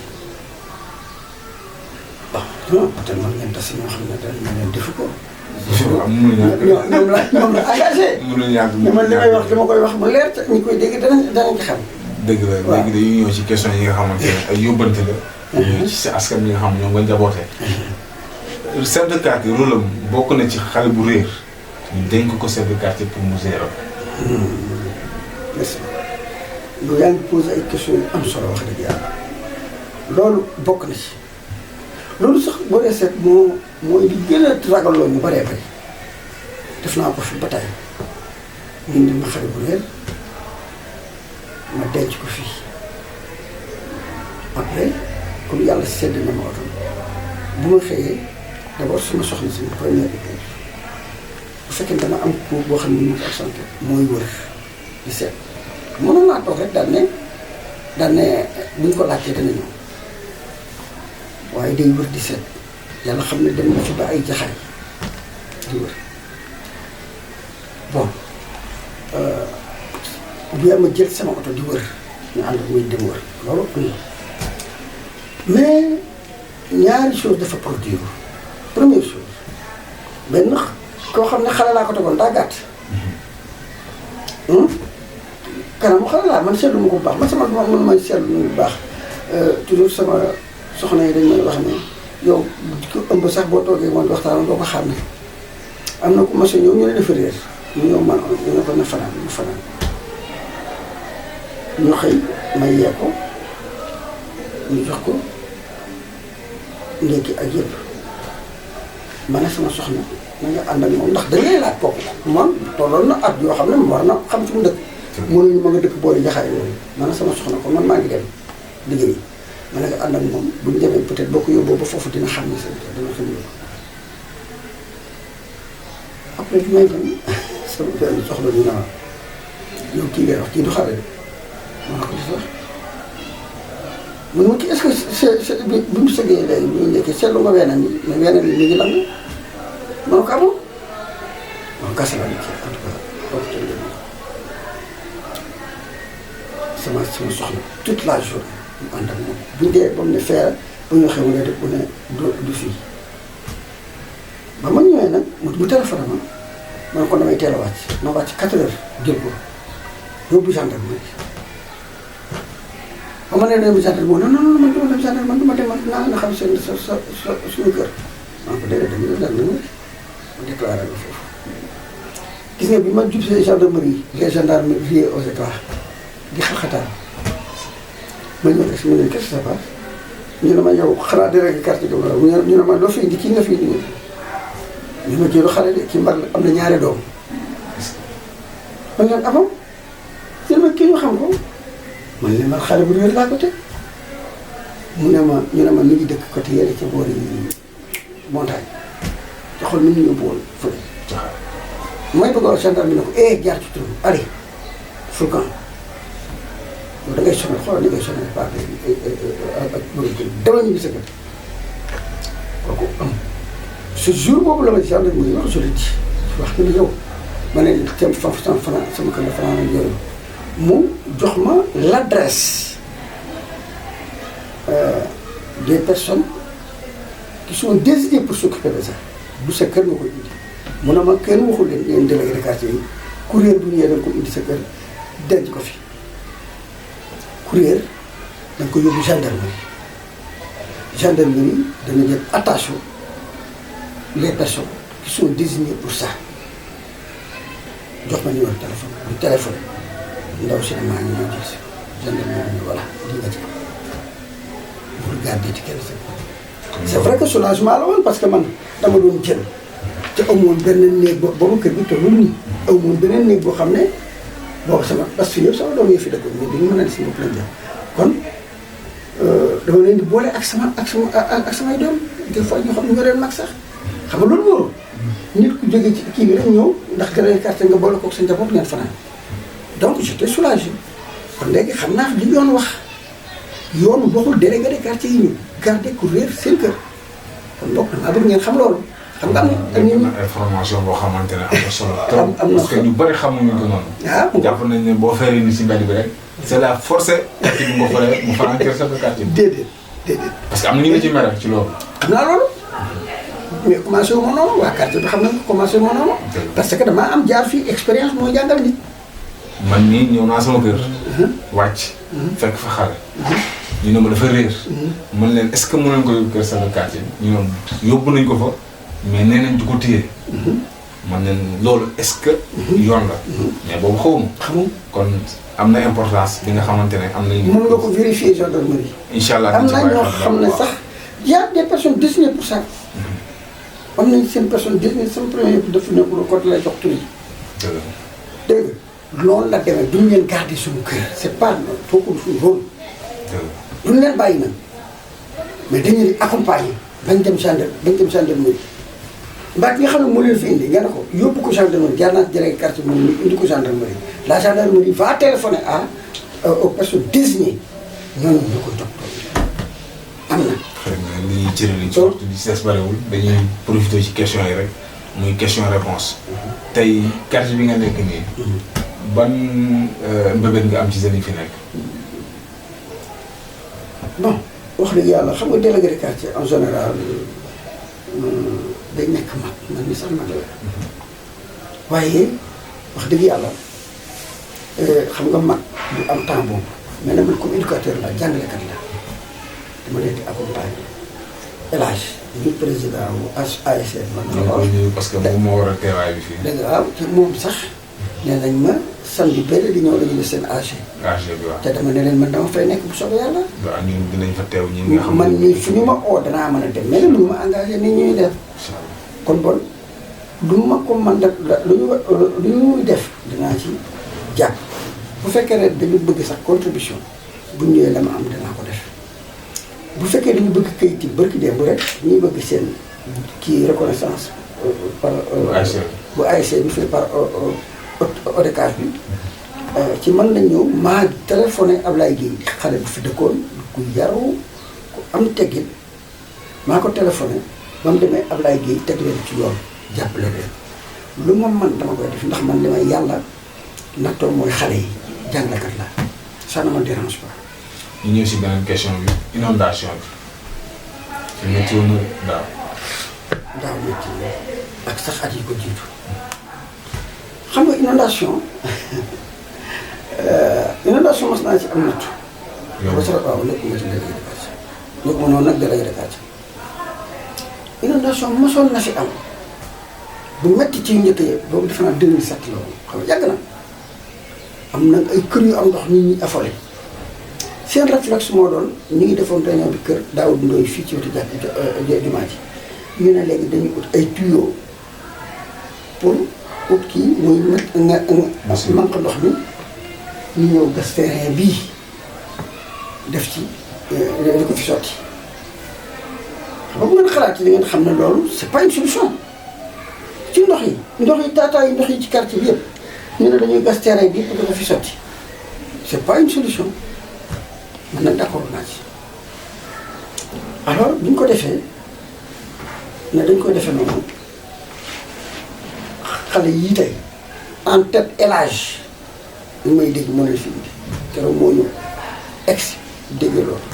bon peut-être man ngeen tas ñoo xam ne dañ ma leen defu ko. ñoom la engagé. mënuñu ñàkk mais man li may wax dama koy wax mu leer te ñi koy dégg danañ ci xam. dëgg la léegi dañuy ñëw ci question yi nga xamante ne ay yóbbante la. ci sa askan bi nga xam ñoom nga njabootee. chef de quartier rôle am bokk na ci xale bu réer ñu dénk ko chef de quartier pour mu gérer. merci yow yaa ngi posé ay questions yu am solo wax dëgg yàlla loolu bokk na ci loolu sax boo dee seet mooy li gën a ragaloo ñu bëree bëri def naa ko fi ba tey ñu indi ma xale bu réer ma denc ko fii après comme yàlla sedd na ma oto bu ma xëyee d'abord suma soxna si première école bu fekkee dama am cours boo xam ne ñu ko absenté mooy wër di seet mënoon naa toog rek daal ne buñ ko laajtee dana ñëw waaye day wër di seet yàlla xam ne dem na fi ba ay jaxaay di wër bon bu ma jël sama oto di wër ñu ànd muy dem wër loolu am na mais ñaari chose dafa produire première chose benn koo xam ne xale laa ko tegoon daa gàtt kanam xale laa man seetlu ma ko bu baax man sama man may seetlu bu baax toujours sama soxna yi dañ may wax ne yow ko ëmb sax boo toogee moom waxtaan doo ko xam ne am na ku ma ñëw ñu ne dafa réer ñu ñëw man ñu ne ko na fanaan mu fanaan ñu xëy may yee ko ñu jox ko ndékki ak yëpp ma ne sama soxna na nga ànd ak moom ndax da ngay laaj kooku man tolloon na at yoo xam ne war na xam fi mu dëkk mënuñu ma nga dëkk boori jaxaay yooyu ma ne sama soxna ko man maa ngi dem liggéey ma ne nga ànd ak moom bu ñu demee peut-être boo ko yóbboo ba foofu dina xam ne sa dina xam ne après bi may dem sama benn soxla ñu ne ma yow kii ngay wax kii du xale de ma ne ko di wax mu ne ma kii est-ce que bi mu sëggee léegi bi ñu njëkkee seetlu nga weenam yi mais weenam yi mi ngi lang ma ne ko amoon non gas laa nekk en tout cas donc sama soxna toute la journée mu ànd ak moom bu ñu dee ba mu ne feera bu ñu waxee mu ne bu ne du fii ba ma ñëwee nag mu téléphone ma ne ko damay teel a wàcc ma wàcc 4 heures jël ko yóbbu gendarmerie ba ma nee dem gendarmerie non non man du ma dem gendarmerie man du ma dem man naa xam seen suñu kër maa ko déedéet dem gendarmerie ma déclaré la foofu gis nga bi ma jub see gendarmerie les gendarmes riés aux éclats di xaxataan ma ñëw rek si ma ne qu'est-ce qui se passe ñu ne ma yow xanaa délégué quartier ñu ne ma loo fi indi kii nga fi indi ñu ma jëlu xale de ci mbar la am na ñaari doom man leen avant ñu ne ma kii ñu xam ko man leen man xale bu réer laa ko teg ñu ne ma mi ngi dëkk côté yële ca boori montagne te xool ni ñu yóbbu woon fële mooy bëgg a wax gendarme bi ne ko jaar ci turam allez Fulcan yow da ngay sonal xoolal ni ngay sonal paa bi ak borom kër demal ñu gis sa kër kooku am ce jour boobu la ma gendarme yi wax je le dis wax nga ni yow ma ne thème sama kër la fanaan ak yooyu mu jox ma l'adresse des personnes qui sont désignées pour s'occuper de ça bu sa kër nga koy indi mu ne ma kenn waxul leen yéen délégué de quartier yi courrier bu ñëwee da nga ko indi sa kër denc ko fi courrier da nga ko yóbbu gendarmerie dana jël attention les personnes qui sont désignées pour ça jox ma numéro téléphone bu téléphone ndaw si ne maa ngi ñëw jël si gendarmerie bi voilà lii nga ci am pour garder ci kenn sa c'est vrai que soulagement la woon parce que man dama doon jël te amoon benn néeg boobu kër gi tollul nii amoon beneen néeg boo xam ne boobu sama parce que yëpp sama doom yi fi dëkkoon mais dañu mën a si bopp lañ jëm kon dama leen di boole ak samay doom des fois ñoo xam ne ñoo leen mag sax xam nga loolu wóorul nit ku jógee ci kii bi rek ñëw ndax délégué quartier nga boole koog sa njaboot ngeen fanaan donc j'étais soulagé kon léegi xam naa li yoon wax yoon waxul délégué de quartier yi ñu garder ku réer seen kër kon bokk na maa bëgg ngeen xam loolu. xam nga am na information boo xamante ne am na solo trop am na parce que ñu bëri xamuñu ko noonu. jàpp nañ ne boo feree ni si mbedd bi rek. c'est la forcé quartier bi nga xoolee mu fanaan kër sa quartier bi. déedéet. parce que am na ñu nga ci mere ci loolu. xam naa loolu mais commencé wu ma noonu waa quartier bi xam nañ ko commencé wu ma noonu. parce que damaa am jaar fii expérience mooy jàngal nit. man nii ñëw naa sama kër. wàcc. fekk fa xale. ñu ne ma dafa réer. man leen est-ce que mën nañ ko yóbbu kër sa quartier ñu ne yóbbu nañ ko fa. mais nee nañ du ko téye. man leen loolu est-ce que. yoon la. mais boobu xawma kon am na importance bi nga xamante ne am nañu. mën nga ko vérifier gendarmerie. incha allah am na ñoo xam ne sax y a des personnes désignées pour ça. am nañ seen personne désignée sama premier def nekkul côté lay jox tur yi. dëgg nga loolu la demee duñ leen garder suñu kër c'est pas foofu suñu rôle. duñ leen bàyyi nag mais dañu leen accompagner bañ dem gendarmerie. mbaa ki nga xam ne moo leen fi indi nga ne ko yóbbu ko gendarmerie jaar naa délégué quartier moom ñu indi ko gendarmerie la gendarmerie va téléphoner aux personnes désignées ñooñu ñu ko jox am na. xëy na li ñuy jëriñ ci waxtu bi sees bariwul dañuy profité ci question yi rek muy question réponse tey quartier bi nga nekk nii. ban mbébét nga am ci seen yi fi nekk. bon wax dëgg yàlla xam nga délégué de quartier en général. day nekk mag man mi sax mag la waaye wax dëgg yàlla xam nga mag du am temps boobu mais nag man comme éducateur la jàngalekat la dama leen di accompagner élage ñu président wu ASC man la wax parce que moom moo war a teewaay bi fii. dëgg waaw te moom sax nee nañ ma samedi benn di ñëw la ñu ne seen AG. AG bi waaw te dama ne leen man dama fay nekk bu soobee yàlla. waaw ñun dinañ fa teew ñi nga xam man ñii fu ñu ma oo danaa mën a dem mais nag lu ñu ma engagé ni ñuy def. kon bon lu ma ko man def lu ñuy def dinaa ci jàpp bu fekkee ne dañu bëgg sax contribution bu ñëwee la ma am danaa ko def bu fekkee dañu bëgg kayit yi barki démb rek ñuy bëgg seen kii reconnaissance par bu ASC bi fait par ODCAV bi ci man lañ ñëw maa téléphoné Ablaye Guèye xale bu fi dëkkoon ku yaru ku am teggin maa ko téléphoné ba mu demee Ablaye Guèye teg leen ci yoon jàppale leen lu ma man dama koy def ndax man li may yàlla nattoo mooy xale yi jàngalekat la ça ne me dérange pas. ñu ñëw si beneen question bi inondation bi métti woon na daaw. daaw métti ak sax at yi ko jiitu xam nga inondation inondation mas naa ci am nattu. ba sa waaw lépp ma ci délégué de quartier lépp ma noonu nag délégué de quartier inondation mosoon na fi am bu métti ci njëkk yi boobu defe naa 2007 la woon xam nga yàgg na am na ay kër yu am ndox nit ñi affolé seen réflexe moo doon ñu ngi defoon réunion bi kër Daawud Ndoye fii ci wetu jumaa ji ñu ne léegi dañuy ut ay tuyaux pour ut kii muy manque ndox mi ñu ñëw gas terrain bii def ci li ko fi sotti xam nga bu ngeen xalaat li ngeen xam ne loolu c'est pas une solution ci ndox yi taataa yi ndox yi ci quartier bi yëpp ñu ne dañuy gas terrain bi pour que ko fi sotti c'est pas une solution man nag d'accord naa ci alors bu ñu ko defee ne dañ koy defee noonu xale yii tey en tête élage li may dégg moo leen fi indi keroog moo ñëw ex dégg loolu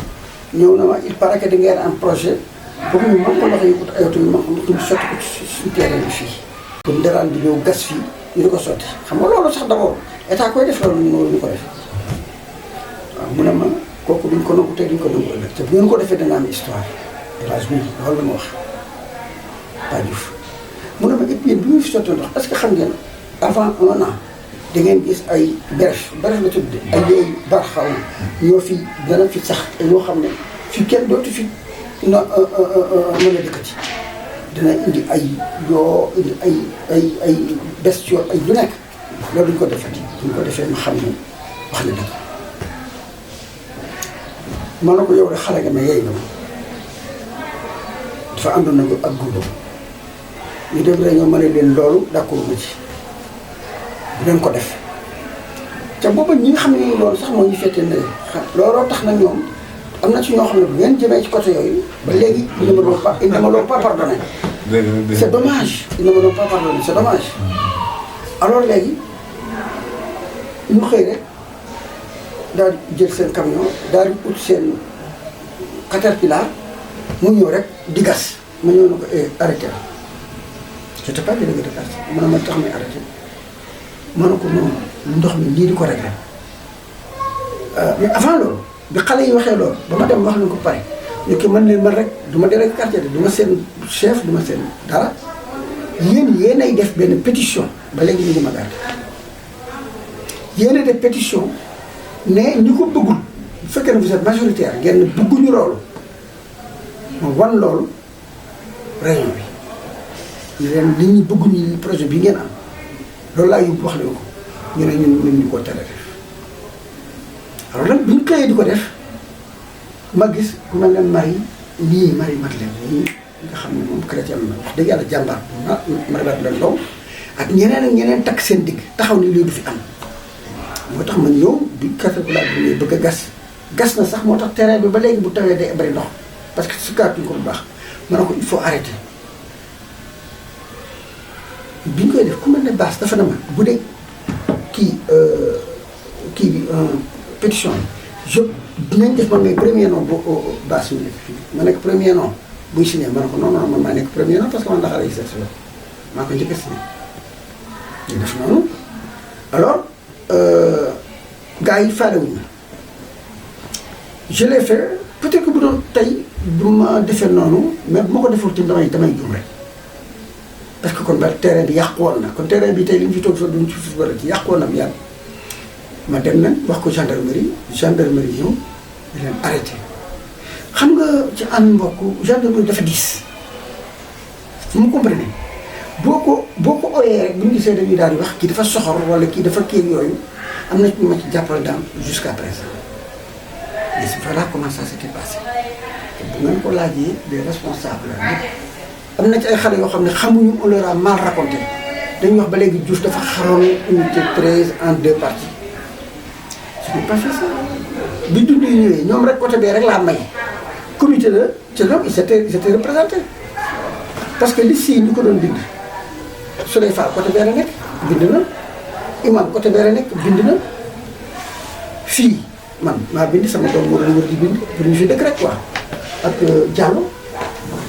ñëw na ma il paraît que da ngeen am projet boobu ñu mën ko ndox yi ut ay oto yu mën ko ndox ñu sotti ko suñu terrain bi fii pour nderaan di ñëw gas fii ñu di ko sotti xam nga loolu sax d'abord état koy def loolu ñu ko def waaw mu ne ma kooku duñ ko nangu tey duñ ko nangu ëllëg te bu ngeen ko defee dana am histoire élage bi loolu la ma wax pas Diouf mu ne ma et puis bi ñu fi sotti ndox est-ce que xam ngeen avant 1 an da ngeen gis ay beref la tudd ay yooyu barxaw ñoo fi dana fi sax yoo xam ne fi kenn dootu fi mën a dëkkati dina indi ay yoo indi ay bestiaux ay lu nekk loolu duñ ko defati duñ ko defee ma xam ne wax na dëgg ma ne ko yow de xale nga mais yey na ma dafa àndoon na ak gumba ñu dem réunion ma ne leen loolu d'accord ma ci bu leen ko def te booba ñi nga xam ne loolu sax moo ñu féetee ne looloo tax na ñoom am na ci ñoo xam ne bu ngeen jëmee ci côté yooyu ba léegi ils ne me l'ont pas pardonné. C'est dommage ils ne me l'ont pas pardonné c'est dommage. alors léegi ñu xëy rek daal di jël seen camion daal di ut seen caterpillar mu ñëw rek di gas ma ñëw na ko arrêté la j'étais pas délégué de quartier ma ne ma tax may arrêté ma ne ko non ndox mi lii di ko réglé mais avant loolu bi xale yi waxee loolu ba ma dem wax nañ ko pare ñu ko mën leen man rek du ma délégué quartier de du ma seen chef du ma seen dara yéenay def benn pétition ba léegi ñu ngi ma garde yéenay def pétition ne ñu ko bëggul bu fekkee ne vous êtes majoritaire ngeen bëgguñu loolu ma wan loolu réunion bi ñu leen nit ñi bëgguñu projet bi ngeen am loolu laa yóbbu wax leen ko ñu ne ñun ñu ko tere def alors nag bi ñu xëyee di ko def ma gis ku mel ne Marie Madeleine ñii nga xam ne moom chrétien la wax dëgg yàlla jàmbaar Marie Madeleine Ndaw ak ñeneen ak ñeneen takk seen digg taxaw ni lii du fi am moo tax ma ñëw bi caterpillar bi ñuy bëgg a gas na sax moo tax terrain bi ba léegi bu tawee day bari ndox parce que sukkaatuñ ko bu baax ma ne ko il faut arrêter bi ñu koy def ku mel ne Bass dafa ne ma bu dee kii bi pétition je dinañ def man may premier nom bu Bass yu nekk fii ma nekk premier nom buy signé ma ne ko non man maa nekk premier nom parce que man ndax lay seet si la maa ko njëkk a signé ñu def noonu alors gars yi faale wuñ ma je l'ai fait peut-être que bu doon tey bu ma defee noonu mais bu ma ko deful tamit damay juum rek parce que kon ba terrain bi yàqu woon na kon terrain bi tey li ñu fi toog sax duñ ci fi bëri ci yàqu woon na bu yàgg ma dem nag wax ko gendarmerie ñëw di leen arrêté xam nga ci ànd mbokk gendarmerie dafa diis mu comprenez boo ko ooyee rek bu ñu gisee dañuy daal di wax kii dafa soxor wala kii dafa kii yooyu am na ñu ma ci jàppale daam jusqu'à présent mais voilà comment ça s'était passé bu ngeen ko laajee des responsables am na ci ay xale yoo xam ne xamuñu on leur a mal raconté dañuy wax ba léegi Diouf dafa xaroon unité 13 en 2 parties je n'ai pas fait ça bi dund yi ñëwee ñoom rek côté bee rek laa may comité la ci ñoom ils étaient représentés parce que liste yi ñu ko doon bind Souley Fall côté bee la nekk bind na imam côté bee la nekk bind na fii man maa bind sama doom moo doon wër di bind pour ñu fi dëkk rek quoi ak Diallo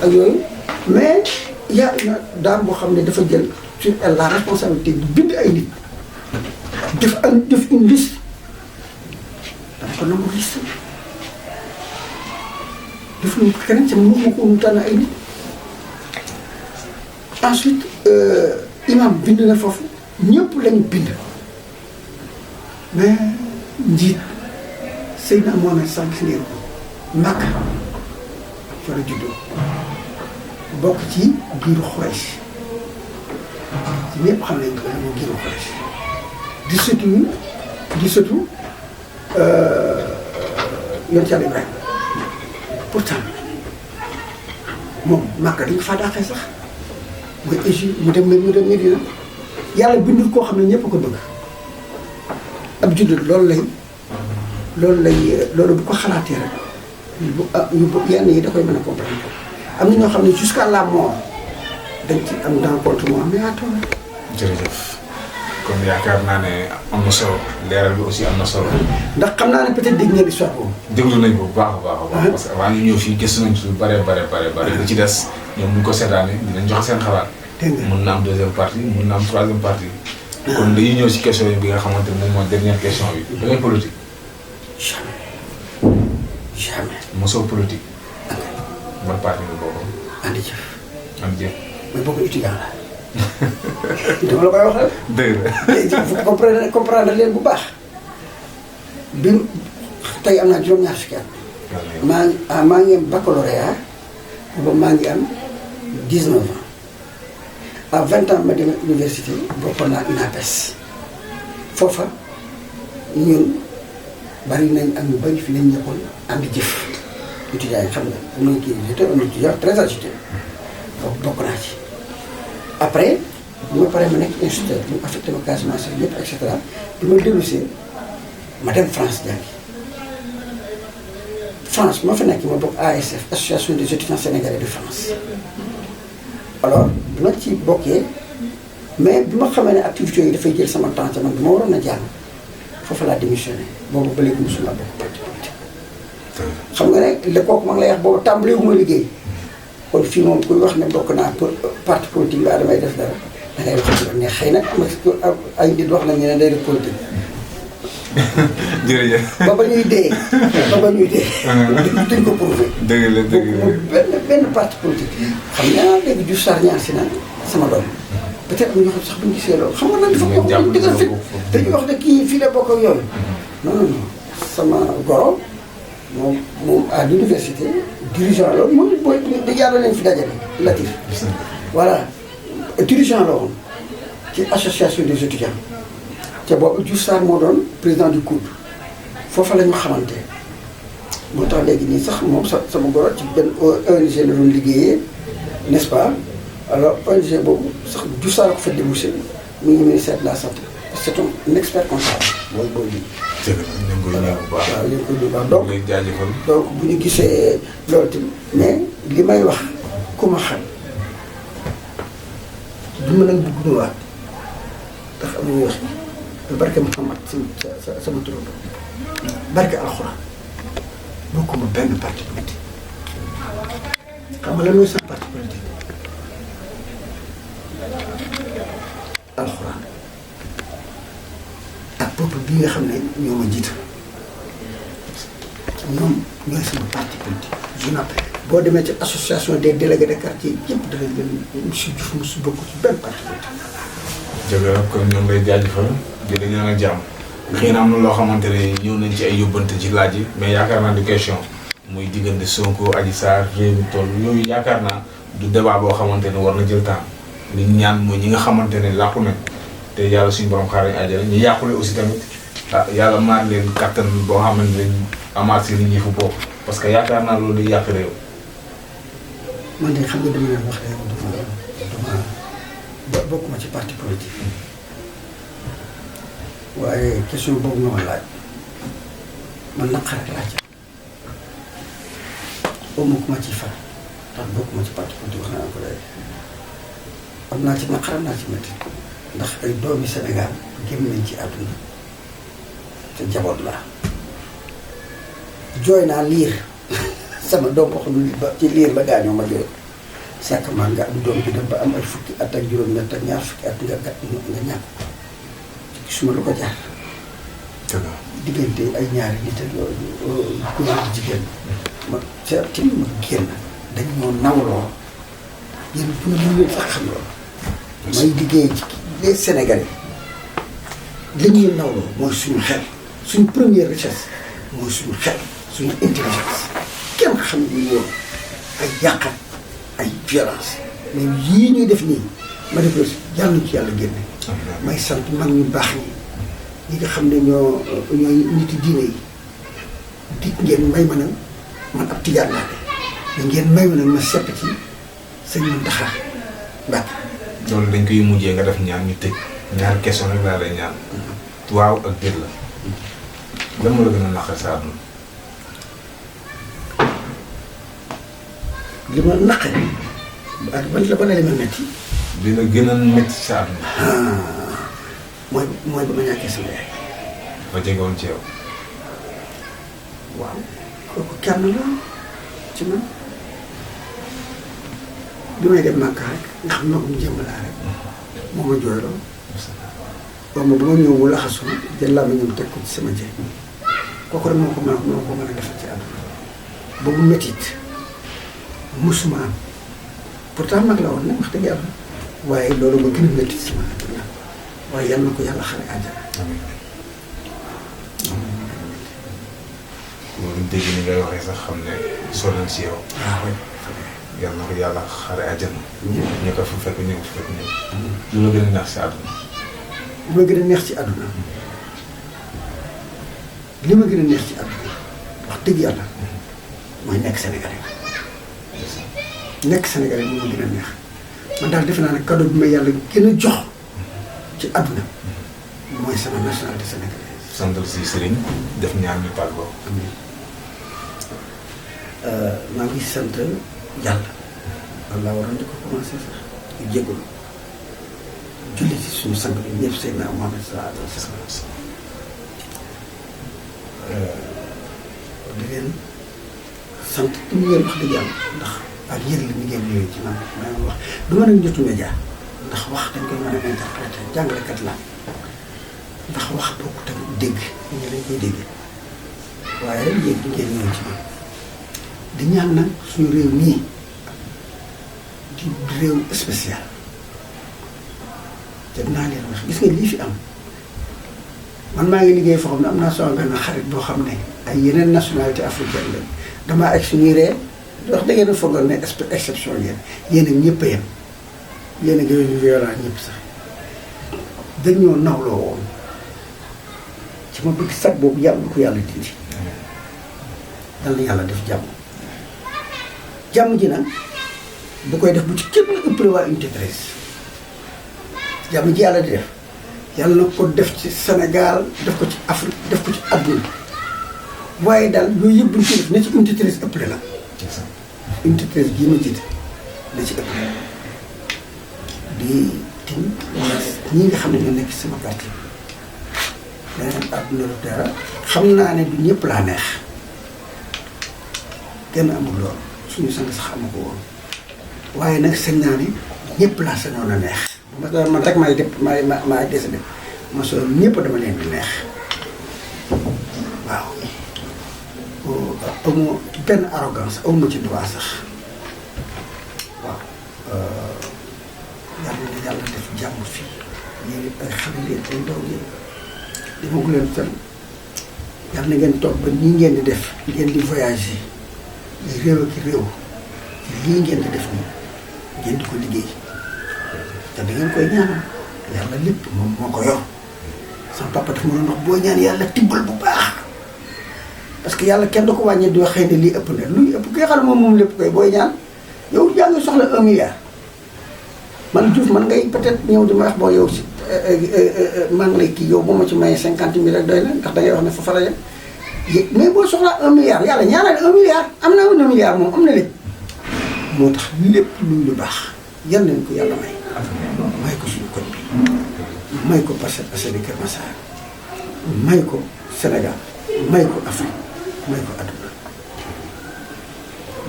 ak yooyu mais y a une dame boo xam ne dafa jël sur elle la responsabilité bu bind ay nit def une liste dama ko nangu liste def nañu ko keneen sama moom moo ko mu tànn ay nit ensuite imam bind na foofu ñëpp lañu bind mais njiit Seydina Mohamed Sall gis ngeen ko Makka fa la juddoo bokk ci giiru Xuraysh ci ñëpp xam nañ ko moo giiru Xuraysh di sëtu yoon Yàlla Ibrahima pourtant moom Makka dañ ko faa dàqee sax mooy Égypte mu dem Medina yàlla bindul koo xam ne ñëpp ko bëgg ab jullit loolu bu ko xalaatee rek yenn yi da koy mën a comprendre am na ñoo xam ne jusqu'à la mort dañ ci am rencontrement mais attends. jërëjëf kon yaakaar naa ne am na solo leeral bi aussi am na solo. ndax xam naa ne peut-être dégg ngeen histoire boobu. déglu nañ ko bu baax a baax. parce que avant ñu ñëw fii gëstu nañ ci lu bare. li ci des ñoom bu ñu ko seetaanee dinañ joxe seen xalaat. mun na am deuxième partie mun na am troisième partie. kon dañuy ñëw si question bi nga xamante ne moom mooy dernière question bi. da ngay politique. jamais. mosoo politique. ban parti nga bokkoon. andi jëf. mais bokk étudiant la. dama la koy wax rek. dëgg la. léegi il faut comprendre leen bu baax. bi tey am naa juróom-ñaar fukki at. maa ngi am baccalauréat boobu maa ngi am 19 ans. à 20 ans ma dem université bokkoon naa UNAPES foofa ñun bari nañ ak ñu bari fi lañ ñëppoon andi jëf étudiants yi xam nga bu nañ kii j'étais un étudiant très agité foofu bokk naa ci après bi ma paree ma nekk instituteur mu affecté ma Casamance yëpp et cetera bi ma dellusee ma dem France jàngi France ma fa nekk ma bokk ASF association des étudiants sénégalais de France alors bi ma ci bokkee mais bi ma xamee ne activités yi dafay jël sama temps man bi ma waroon a jàng foofu laa démissionné boobu ba léegi mosuma bokk parti politique xam nga ne le kooku ma ngi lay wax boobu tàmbalee wu ma liggéey kon fii moom kuy wax ne bokk naa pour parti politique laa damay def dara da ngay wax ci ne xëy na ay nit wax nañu ne day def politique. jërëjëf. ba ñuy dee. duñ ko prouvé. dëgg la benn parti politique. xam nga léegi Diouf Sarr ñaar si na sama doom. peut-être am na ñoo xam sax bu ñu gisee loolu xam nga nag dafa bokk ñu dëggal fit dañuy wax ne kii fii la bokk ak yooyu. non sama goro moom à l'université dirigeant la moom booy yàlla leen fi dajale Latif. voilà dirigeant la woon ci association des étudiants. te boobu Diouf Sarr moo doon président du COUD foofa la ñu xamante moo tax léegi nii sax moom sama goro ci benn ONG la doon liggéeyee n'est-ce pas alors ONG boobu sax Diouf Sarr ko fa débouché mu ngi ministère de la santé c'est un expert comptable mooy booy bi. dëgg la ñu ngi koy ñëw bu baax waaw ñu ngi koy bu baax donc jaajëfal. donc bu ñu gisee loolu tamit mais li may wax ku ma xam du ma nag bëgg mu waat ndax am na wax barke Mouhamad sama turando barke alxuraan bokkuma benn parti politique xam nga lan mooy sama parti politique alxuraan ak peuple bii nga xam ne ñoo ma jiital ñoom ñooy sama parti politique je n'appelle boo demee ci association des délégués de quartier yëpp danañ leen monsieur Diouf mosu bokk ci benn parti politique. jërëjëf kon ñoo ngi lay jaajëfal di la ñaanal jàmm. xëy na am na loo xamante ne ñëw nañ ci ay yóbbante ci laaj yi mais yaakaar naa di question muy diggante Sonko Adji Sarr réew mi toll yooyu yaakaar naa du débat boo xamante ne war na jël temps li ñu ñaan mooy ñi nga xamante ne làqu nañ te yàlla suñu borom xaar nañ àjjana ñu yàqule aussi tamit ah yàlla maar leen kattan boo xamante ne amaat si nit ñi fu bokk parce que yaakaar naa loolu di yàq réew. man de xam nga dama leen wax rek dama bokkuma ci parti politique waaye question boobu nga ma laaj man naqar rek laa ci bokkuma ci fan ndax bokkuma ci parti politique wax naa ko léegi am naa ci naqar am naa ci métti ndax ay doomi Sénégal génn nañ ci àdduna te jaboot laa jooy naa liir sama doom boo xam ne ba ci liir la gaañoo ma jooy sàkk maan nga am doom bi dem ba am ay fukki at ak juróom-ñett ak ñaar fukki at nga ñàkk gisuma lu ko jaar diggante ay ñaari nit ak yooyu góor ak jigéen ma ci ma génn dañ ñoo nawloo yéen bu ne mën leen sax xam loolu may liggéey ci les Sénégalais li ñuy nawloo mooy suñu xel suñu première richesse mooy suñu xel suñu intelligence kenn xam ne woon ay yàqat ay violence mais yii ñuy def nii ma def la yàlla na ci yàlla génne may sant mag ñu baax ñi nga xam ne ñooy nit yi diine yi di ngeen may ma nag man ab tijaan laa de ngeen may ma nag ma sepp ci sëñ Mountakha Mbacké. loolu dañ koy mujjee nga def ñaan ñu tëj ñaar question rek laa lay ñaan waaw ak déet la lan moo la gën a naqar sa àdduna. li ma naqari ban la li ma metti. li la gën a metti sa àdduna. mooy ba ma ñàkkee sama yaay. ba jegoon ci yow. waaw kooku kenn la ci man bi may dem Màkka rek nga xam ne mu jëmm laa rek moo ma jooyloo. waaw ma ba ma ñëw mu laxasu jël laa ma ñëw teg ko ci sama jë kooku rek moo ko mën a defal ci àdduna boobu métit musuma am pourtant mag la woon nag wax dëgg yàlla waaye loolu ma gën a métti sama àdduna waaye yal na ko yàlla xare àjjana. loolu dégg ni ngay waxee sax xam ne sonal si yow. waaw yal na ko yàlla xare àjjana. ñu ko fa fekk ñu ko fa fekk ñëw. lu la gën a neex si àdduna. li ma gën a neex ci àdduna li ma gën a neex ci àdduna wax dëgg yàlla mooy nekk Sénégalais nekk Sénégalais moom ma gën a neex man daal defe naa ne cadeau bi ma yàlla gën a jox ci àdduna mooy sama nationalité sénégalaise. santal si sëriñ def ñaar ñu paal boobu. maa ngi sant yàlla walla waroon di ko commencé sax di jégalu julli ci suñu sang bi ñëpp Seydina Muhammad sallallahu alayhi wa sallam di leen sant di ngeen wax dëgg yàlla ndax ak yëg la ni ngeen ñëwee ci man maa ngi wax du ma nag jotu média ndax wax dañ koy mën a interpréter jàngalekat la ndax wax boo ko tamit dégg nit ñi dañ koy dégg waaye rek yéeg di ngeen ñëw ci man di ñaan nag suñu réew nii di réew spécial te dinaa leen wax gis nga lii fi am man maa ngi liggéey foo xam ne am naa sama benn xarit boo xam ne ay yeneen nationalité africaine lañ damaa egg suñuy ree wax da ngeen a foogoon ne exception yéen ak ñëpp a yem yéen a gën a violent ñëpp sax dañoo nawloo woon ci ma bëgg sag boobu yàlla ko yàlla dindi dal na yàlla def jàmm ji nag bu koy def bu ci kenn ëppale waa unité 13 jàmm ji yàlla di def yàlla na ko def ci Sénégal def ko ci Afrique def ko ci àdduna waaye daal yooyu yëpp bu ñu ko def na ci unité 13 ëppale la unité 13 gii ma jiite na ci ëppale di tim ñi nga xam ne ñoo nekk sama quartier leneen àdduna lu dara xam naa ne du ñëpp laa neex kenn amul loolu suñu sang sax amu ko woon waaye nag sañ naa ne ñëpp laa sañoon a neex man rek maay décidé ma soo ñëpp dama leen di neex waaw amoo benn arrogance awma ci droit sax waaw yàlla def jàmm fii yéen ay xale leen ay ndaw leen demagu leen fenn yàlla na ngeen toog ba nii ngeen di def ngeen di voyager réew ak réew lii ngeen di def nii ngeen di ko liggéey te da ngeen koy ñaanal yàlla lépp moom moo ko yor sama papa daf ma doon wax boo ñaan yàlla tibbal bu baax parce que yàlla kenn du ko wàññi di wax xëy na lii ëpp na luy ëpp ki nga xam ne moom lépp koy booy ñaan yow yaa ngi soxla 1 milliard man Diouf man ngay peut-être ñëw di ma wax boo yow si maa ngi lay kii yow boo ma ci mayee 50 000 rek doy na ndax da ngay wax ne fa la yem mais boo soxlaa 1 milliard yàlla ñaanal 1 milliard am na 1 milliard moom am na lépp moo tax lépp luy lu baax yal nañ ko yàlla may. may ko suñu koñ bi may ko Parcelles Assainies Keur Massar may ko Sénégal may ko Afrique may ko adduna.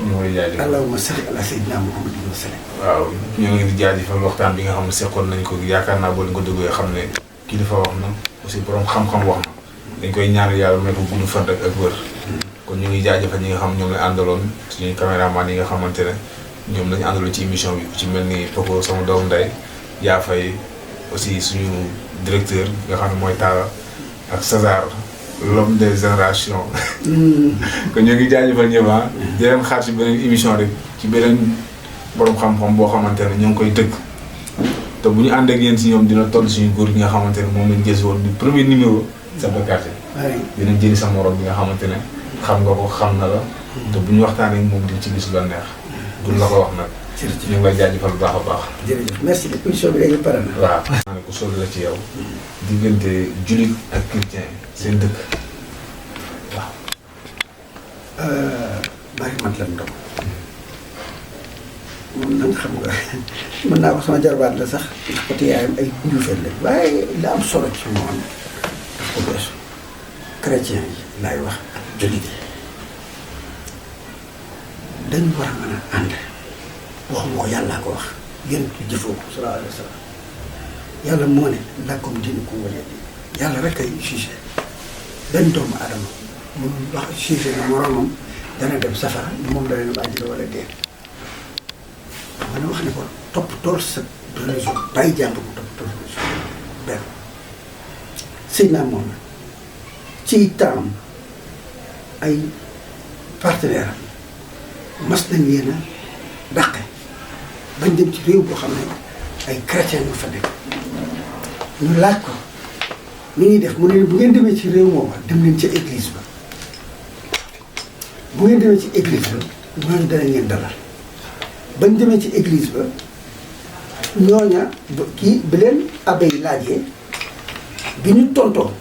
ñu ngi lay jaajëfal allahumma salli ala sayyidina Muhammadin wa sallam. waaw ñoo ngi leen di jaajëfal waxtaan bi nga xam ne seqoon nañ ko yaakaar naa boo leen ko déggee xam ne kilifa wax na aussi borom xam-xam wax na dañ koy ñaanal yàlla may ko gudd fan rek ak wër. kon ñu ngi jaajëfal ñi nga xam ñoom lañ àndaloon suñuy caméraman yi nga xamante ne ñoom lañu àndaloon ci émission bi ku ci mel ni Poko sama doom nday yaa fay aussi suñu directeur nga xam ne mooy Talla ak César l'homme des générations. kon ñu ngi jaajëfal ñëpp di leen xaar ci beneen émission rek ci beneen borom xam-xam boo xamante ne ñoo ngi koy tëgg te bu ñu ànd ak yéen si ñoom dina toll suñu góor gi nga xamante ne moom lañ jël si woon du premier numéro. sa quartier. dinañ jëli sa morom bi nga xamante ne xam nga ko xam na la. te bu ñu waxtaanee moom di ci gis lu la neex. duñ la ko wax nag. jërëjëf ñu ngi lay jaajëfal bu baax a baax. jërëjëf merci de émission bi léegi pare na. waaw. maa ngi ko sori la ci yow. diggante jullit ak chrétien seen dëkk waaw. bari mat lan ndox moom nag xam nga mën naa wax sama jarbaat la sax ndax côté yaayam ay njuufeen la waaye la am solo ci moom daf ko beesu chrétien yi laay wax ak jullit yi dañu war a mën a ànd waxuma ko yàllaa ko wax yéen jëfoo ko sallallahu alayhi wa sallam yàlla moo ne lakum diinukum waliya diin yàlla rek ay jugé benn doomu aadama mënul wax jugé na moroomam dana dem safara moom la leen àjjana wala dee ma ne wax ne ko topp tool sa religion bàyyi jàmbur mu topp tool religion benn sëy naa moom la ci temps ay partenaire am mas nañ leen a dàqe bañ dem ci réew boo xam ne ay chrétien ñu fa nekk ñu laaj ko ni ñuy def mu ne bu ngeen demee ci réew moom dem leen ca église ba bu ngeen demee ci église ba ñooñu danañ leen dalal bañ demee ci église ba ñooña kii bi leen abbé yi laajee bi ñu tontoo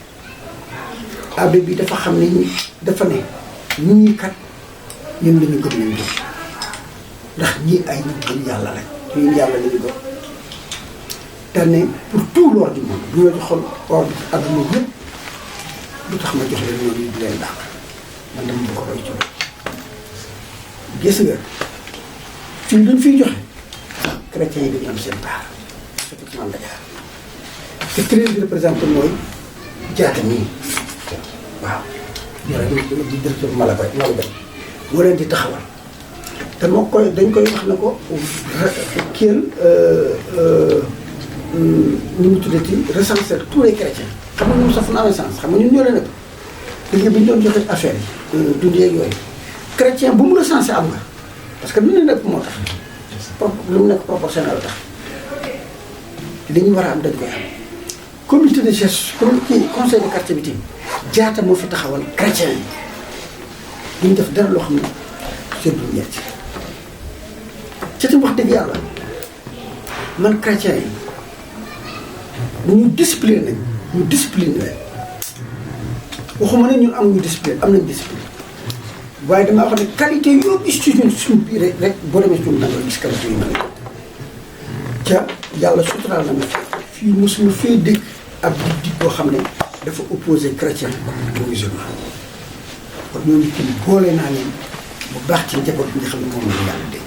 abbé bi dafa xam ne ñi dafa ne ñu ñuy kat ñun la ñu gëm leen gëm ndax ñii ay ñu gëm yàlla lañ ñun yàlla la ñu gëm te ne pour tout l'ordre du monde bu ñu joxoon ordre adduna yëpp lu tax ma jox leen ñooñu di leen dàq man dama bëgg ko roy ci loolu gis nga fii luñ fiy joxe chrétiens yi dañu am seen part surtout ci man Dakar te très bi représenté mooy jaata nii waaw yore di directeur Malabay moo leen di taxawal te moo koy dañ koy wax na ko kiyal nu mu tuddati recenser tous les chrétiens xam nga ñoom sax fu na amee sens xam nga ñun ñoo leen ëpp léegi bi ñu doon joxe affaire yi dund yeeg yooyu chrétien bu mu recensé am nga parce que lu ne ëpp moo tax lu mu nekk proportionnel tax li ñu war a am dañ koy am comité de gestion comme kii conseil de quartier bi tamit jaata moo fi taxawal chrétien yi duñ def dara loo xam ne seen du ñett ci tam wax dëgg yàlla man chrétien yi ñu discipline nañ ñu discipline leen waxuma ne ñun amuñu discipline am nañ discipline waaye damaa wax ne qualité yoo gis ci ñun suñu biir rek boo demee suñu nangoo gis qualité yu mel ne ca yàlla suturaal na ma fii mosuma fee dégg ab di boo xam ne dafa opposé chrétien ak musulman kon ñooñu kii boole naa leen bu baax ci njaboot bi nga xam ne moom la yàlla dégg